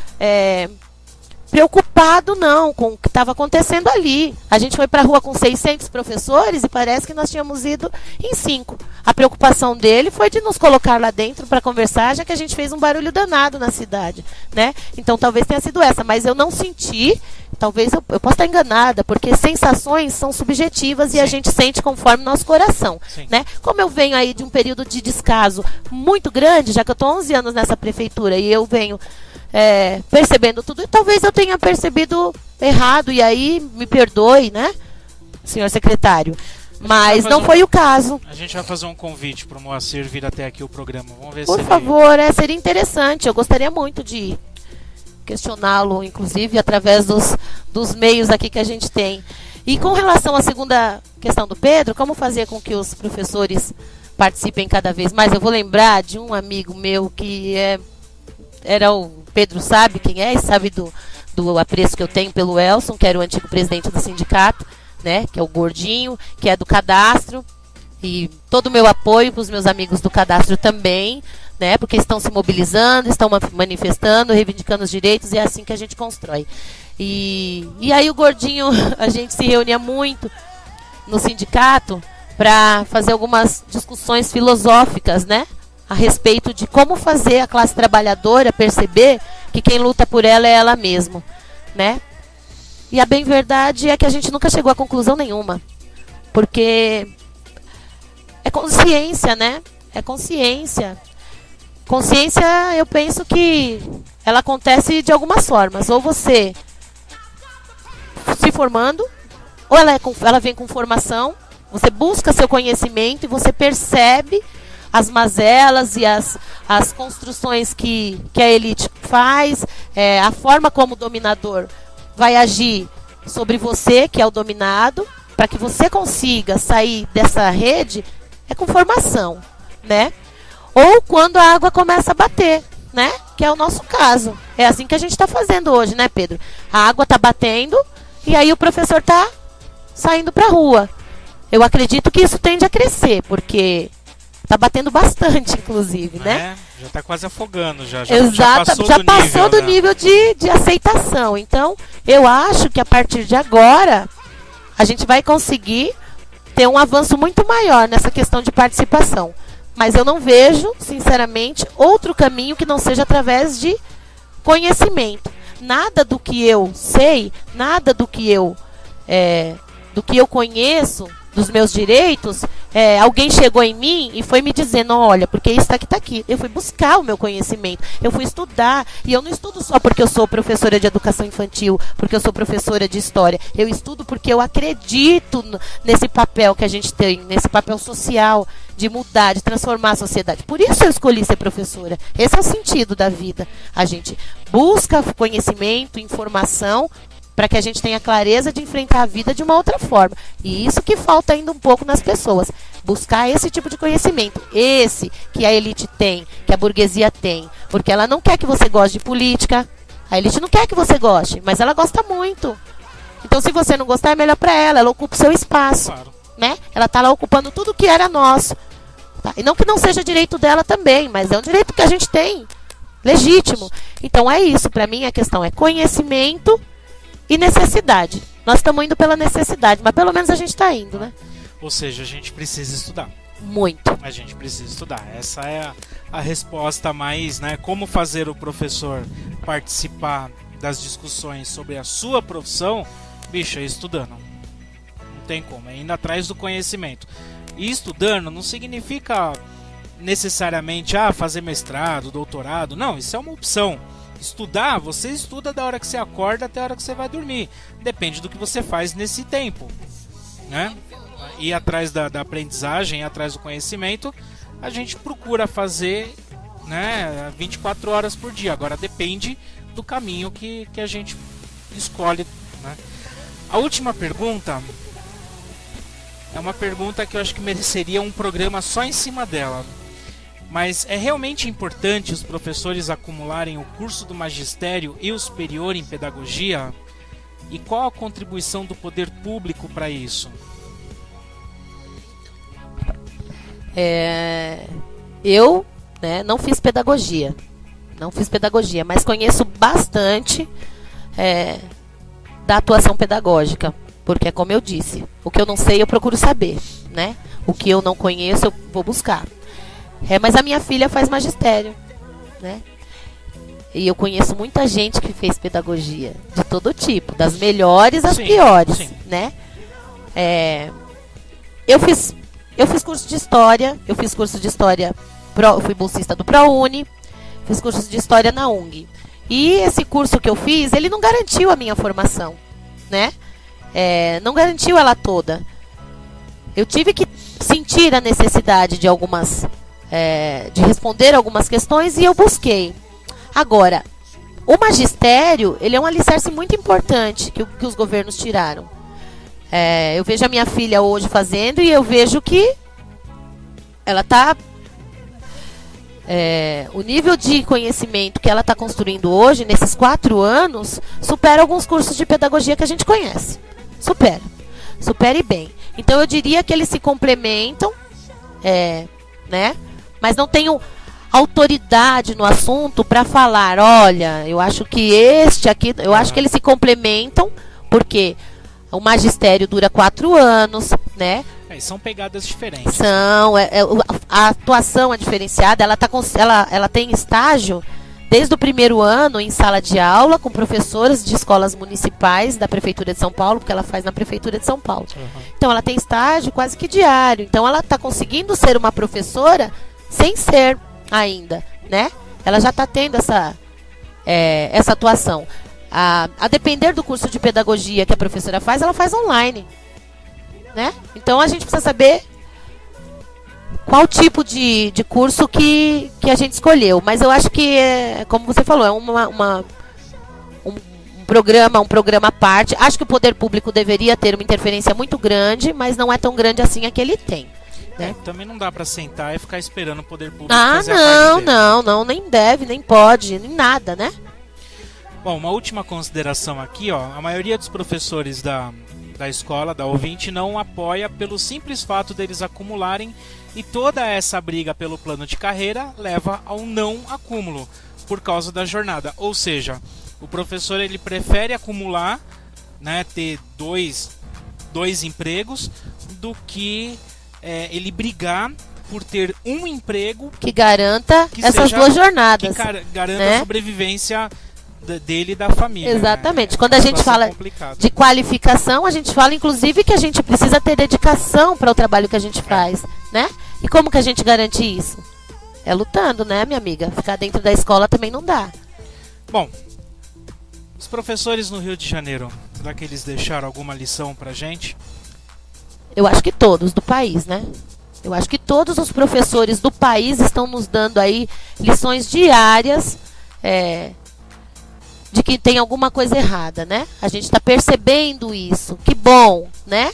preocupado não com o que estava acontecendo ali. A gente foi para a rua com 600 professores e parece que nós tínhamos ido em 5. A preocupação dele foi de nos colocar lá dentro para conversar, já que a gente fez um barulho danado na cidade, né? Então talvez tenha sido essa, mas eu não senti, talvez eu possa estar enganada, porque sensações são subjetivas e a gente sente conforme nosso coração, né? Como eu venho aí de um período de descaso muito grande, já que eu estou 11 anos nessa prefeitura e eu venho percebendo tudo, e talvez eu tenha percebido errado, e aí me perdoe, né, senhor secretário, mas não foi o caso. A gente vai fazer um convite para o Moacir vir até aqui o programa, vamos ver por favor, seria interessante, eu gostaria muito de questioná-lo, inclusive através dos meios aqui que a gente tem. E com relação à segunda questão do Pedro, como fazer com que os professores participem cada vez mais, eu vou lembrar de um amigo meu que era o Pedro, sabe quem é, e sabe do apreço que eu tenho pelo Elson, que era o antigo presidente do sindicato, né, que é o gordinho, que é do cadastro, e todo o meu apoio para os meus amigos do cadastro também, né, porque estão se mobilizando, estão manifestando, reivindicando os direitos, e é assim que a gente constrói. E aí o gordinho, a gente se reunia muito no sindicato para fazer algumas discussões filosóficas, né, a respeito de como fazer a classe trabalhadora perceber que quem luta por ela é ela mesma, né? E a bem verdade é que a gente nunca chegou a conclusão nenhuma, porque é consciência, né? É consciência. Consciência, eu penso que ela acontece de algumas formas. Ou você se formando, ou ela vem com formação, você busca seu conhecimento e você percebe as mazelas e as construções que a elite faz, a forma como o dominador vai agir sobre você, que é o dominado, para que você consiga sair dessa rede, é com formação, né? Ou quando a água começa a bater, né? Que é o nosso caso. É assim que a gente está fazendo hoje, né, Pedro? A água está batendo e aí o professor está saindo para a rua. Eu acredito que isso tende a crescer, porque tá batendo bastante, inclusive, né? Já tá quase afogando, já passou do nível de aceitação. Então, eu acho que a partir de agora, a gente vai conseguir ter um avanço muito maior nessa questão de participação. Mas eu não vejo, sinceramente, outro caminho que não seja através de conhecimento. Nada do que eu sei, nada do que eu conheço, dos meus direitos, alguém chegou em mim e foi me dizendo: olha, porque isso aqui está aqui. Eu fui buscar o meu conhecimento, eu fui estudar, e eu não estudo só porque eu sou professora de educação infantil, porque eu sou professora de história, eu estudo porque eu acredito nesse papel que a gente tem, nesse papel social, de mudar, de transformar a sociedade. Por isso eu escolhi ser professora. Esse é o sentido da vida. A gente busca conhecimento, informação, para que a gente tenha clareza de enfrentar a vida de uma outra forma. E isso que falta ainda um pouco nas pessoas. Buscar esse tipo de conhecimento. Esse que a elite tem, que a burguesia tem. Porque ela não quer que você goste de política. A elite não quer que você goste, mas ela gosta muito. Então, se você não gostar, é melhor para ela. Ela ocupa o seu espaço. Claro. Né? Ela está lá ocupando tudo que era nosso. Tá? E não que não seja direito dela também, mas é um direito que a gente tem. Legítimo. Então, é isso. Para mim, a questão é conhecimento e necessidade. Nós estamos indo pela necessidade, mas pelo menos a gente está indo, né? Ou seja, a gente precisa estudar. Muito. A gente precisa estudar. Essa é a resposta mais, né? Como fazer o professor participar das discussões sobre a sua profissão, bicho, é estudando. Não tem como, é indo atrás do conhecimento. E estudando não significa necessariamente fazer mestrado, doutorado. Não, isso é uma opção. Estudar, você estuda da hora que você acorda até a hora que você vai dormir. Depende do que você faz nesse tempo, né? Ir atrás da aprendizagem, ir atrás do conhecimento, a gente procura fazer, né, 24 horas por dia. Agora depende do caminho que a gente escolhe, né? A última pergunta é uma pergunta que eu acho que mereceria um programa só em cima dela. Mas é realmente importante os professores acumularem o curso do magistério e o superior em pedagogia? E qual a contribuição do poder público para isso? Eu, né, não fiz pedagogia, mas conheço bastante da atuação pedagógica, porque é como eu disse, o que eu não sei eu procuro saber, né? O que eu não conheço eu vou buscar. Mas a minha filha faz magistério, né? E eu conheço muita gente que fez pedagogia, de todo tipo, das melhores às piores, sim. Né? Eu fiz curso de história, fui bolsista do ProUni, fiz curso de história na UNG. E esse curso que eu fiz, ele não garantiu a minha formação, né? Não garantiu ela toda. Eu tive que sentir a necessidade de de responder algumas questões e eu busquei. Agora, o magistério, ele é um alicerce muito importante que os governos tiraram. Eu vejo a minha filha hoje fazendo e eu vejo que ela está... o nível de conhecimento que ela está construindo hoje, nesses 4 anos, supera alguns cursos de pedagogia que a gente conhece. Supera e bem. Então eu diria que eles se complementam, né? Mas não tenho autoridade no assunto para falar, olha, eu acho que eu acho que eles se complementam, porque o magistério dura 4 anos, né? São pegadas diferentes. A atuação é diferenciada, ela tem estágio desde o primeiro ano em sala de aula com professoras de escolas municipais da Prefeitura de São Paulo, porque ela faz na Prefeitura de São Paulo. Uhum. Então ela tem estágio quase que diário. Então ela está conseguindo ser uma professora sem ser ainda, né? Ela já está tendo essa atuação. A depender do curso de pedagogia que a professora faz, ela faz online, né? Então a gente precisa saber qual tipo de curso que a gente escolheu. Mas eu acho que, como você falou, é um programa à parte. Acho que o poder público deveria ter uma interferência muito grande, mas não é tão grande assim a que ele tem. Né? Também não dá para sentar e ficar esperando o poder público fazer a parte dele. Não, nem deve, nem pode, nem nada, né? Bom, uma última consideração aqui, ó. A maioria dos professores da escola, da ouvinte, não apoia pelo simples fato deles acumularem, e toda essa briga pelo plano de carreira leva ao não acúmulo por causa da jornada. Ou seja, o professor ele prefere acumular, né, ter dois empregos, do que ele brigar por ter um emprego que garanta essas 2 jornadas. Que garanta a sobrevivência dele e da família. Exatamente. Né? Quando a gente fala de qualificação, a gente fala inclusive que a gente precisa ter dedicação para o trabalho que a gente faz, né? E como que a gente garante isso? É lutando, né, minha amiga? Ficar dentro da escola também não dá. Bom, os professores no Rio de Janeiro, será que eles deixaram alguma lição pra gente? Eu acho que todos do país, né? Eu acho que todos os professores do país estão nos dando aí lições diárias de que tem alguma coisa errada, né? A gente está percebendo isso. Que bom, né?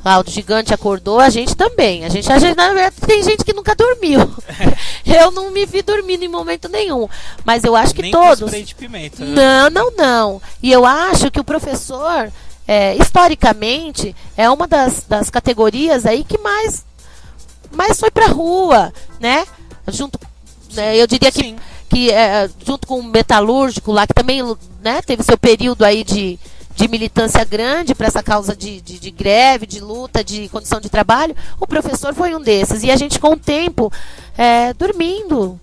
lá o gigante acordou, a gente também. A gente, na verdade, tem gente que nunca dormiu. Eu não me vi dormindo em momento nenhum. Mas eu acho que nem todos... com spray de pimenta, né? Não. E eu acho que o professor, historicamente, é uma das categorias aí que mais foi pra rua, né? Junto, né, eu diria que junto com o metalúrgico lá, que também, né, teve seu período aí de militância grande para essa causa de greve, de luta, de condição de trabalho, o professor foi um desses. E a gente ficou um tempo dormindo,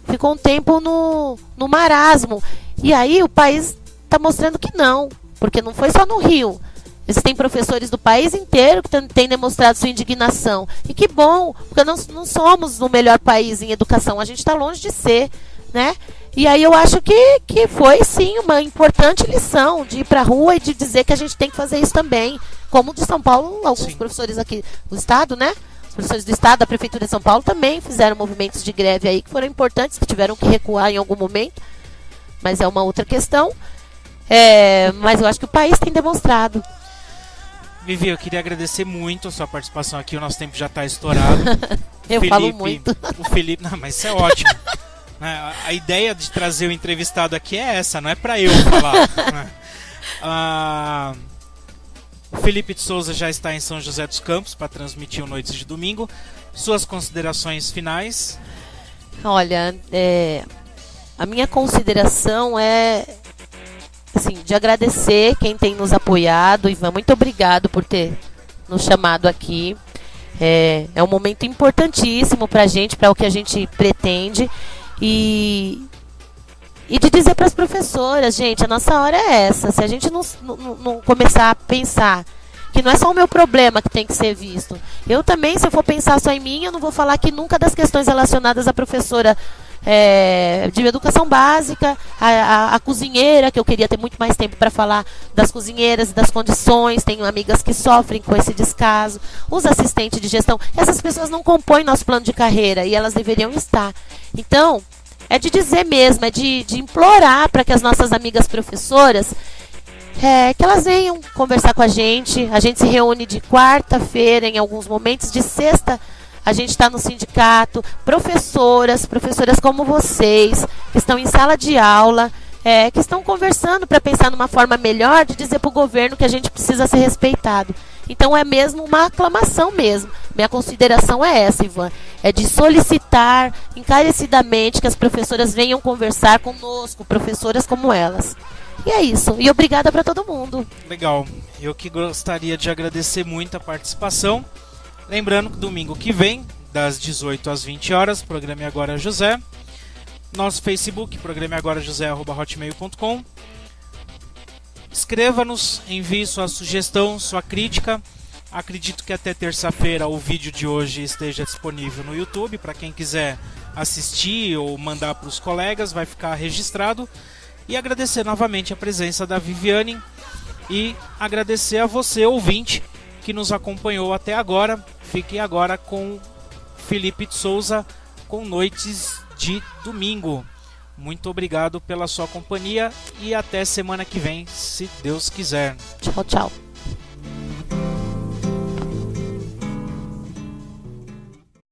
ficou um tempo no marasmo. E aí o país está mostrando que não, porque não foi só no Rio. Existem professores do país inteiro que têm demonstrado sua indignação. E que bom, porque não somos o melhor país em educação, a gente está longe de ser, né? E aí eu acho que foi sim uma importante lição de ir para a rua e de dizer que a gente tem que fazer isso também. Como de São Paulo, alguns professores aqui do estado, né? Os professores do estado, da prefeitura de São Paulo também fizeram movimentos de greve aí que foram importantes, que tiveram que recuar em algum momento. Mas é uma outra questão. Mas eu acho que o país tem demonstrado. Vivi, eu queria agradecer muito a sua participação aqui, o nosso tempo já está estourado. Eu falo muito. O Felipe, não, mas isso é ótimo. A ideia de trazer o entrevistado aqui é essa, não é para eu falar. O Felipe de Souza já está em São José dos Campos para transmitir o Noites de Domingo. Suas considerações finais? Olha, a minha consideração é assim, de agradecer quem tem nos apoiado. Ivan, muito obrigado por ter nos chamado aqui. É um momento importantíssimo para a gente, para o que a gente pretende. E de dizer para as professoras, gente, a nossa hora é essa. Se a gente não começar a pensar que não é só o meu problema que tem que ser visto. Eu também, se eu for pensar só em mim, eu não vou falar aqui nunca das questões relacionadas à professora de educação básica, a cozinheira, que eu queria ter muito mais tempo para falar das cozinheiras e das condições. Tenho amigas que sofrem com esse descaso. Os assistentes de gestão, essas pessoas não compõem nosso plano de carreira e elas deveriam estar. Então, é de dizer mesmo, é de implorar para que as nossas amigas professoras, que elas venham conversar com a gente. A gente se reúne de quarta-feira, em alguns momentos, de sexta a gente está no sindicato. Professoras como vocês, que estão em sala de aula, que estão conversando para pensar numa forma melhor de dizer para o governo que a gente precisa ser respeitado. Então é mesmo uma aclamação mesmo. Minha consideração é essa, Ivan. É de solicitar encarecidamente que as professoras venham conversar conosco, professoras como elas. E é isso. E obrigada para todo mundo. Legal. Eu que gostaria de agradecer muito a participação. Lembrando que domingo que vem, das 18 às 20 horas, Programa Agora José. Nosso Facebook, programeagorajosé@hotmail.com. Escreva-nos, envie sua sugestão, sua crítica. Acredito que até terça-feira o vídeo de hoje esteja disponível no YouTube. Para quem quiser assistir ou mandar para os colegas, vai ficar registrado. E agradecer novamente a presença da Viviane. E agradecer a você, ouvinte, que nos acompanhou até agora. Fique agora com Felipe de Souza, com Noites de Domingo. Muito obrigado pela sua companhia e até semana que vem, se Deus quiser. Tchau, tchau.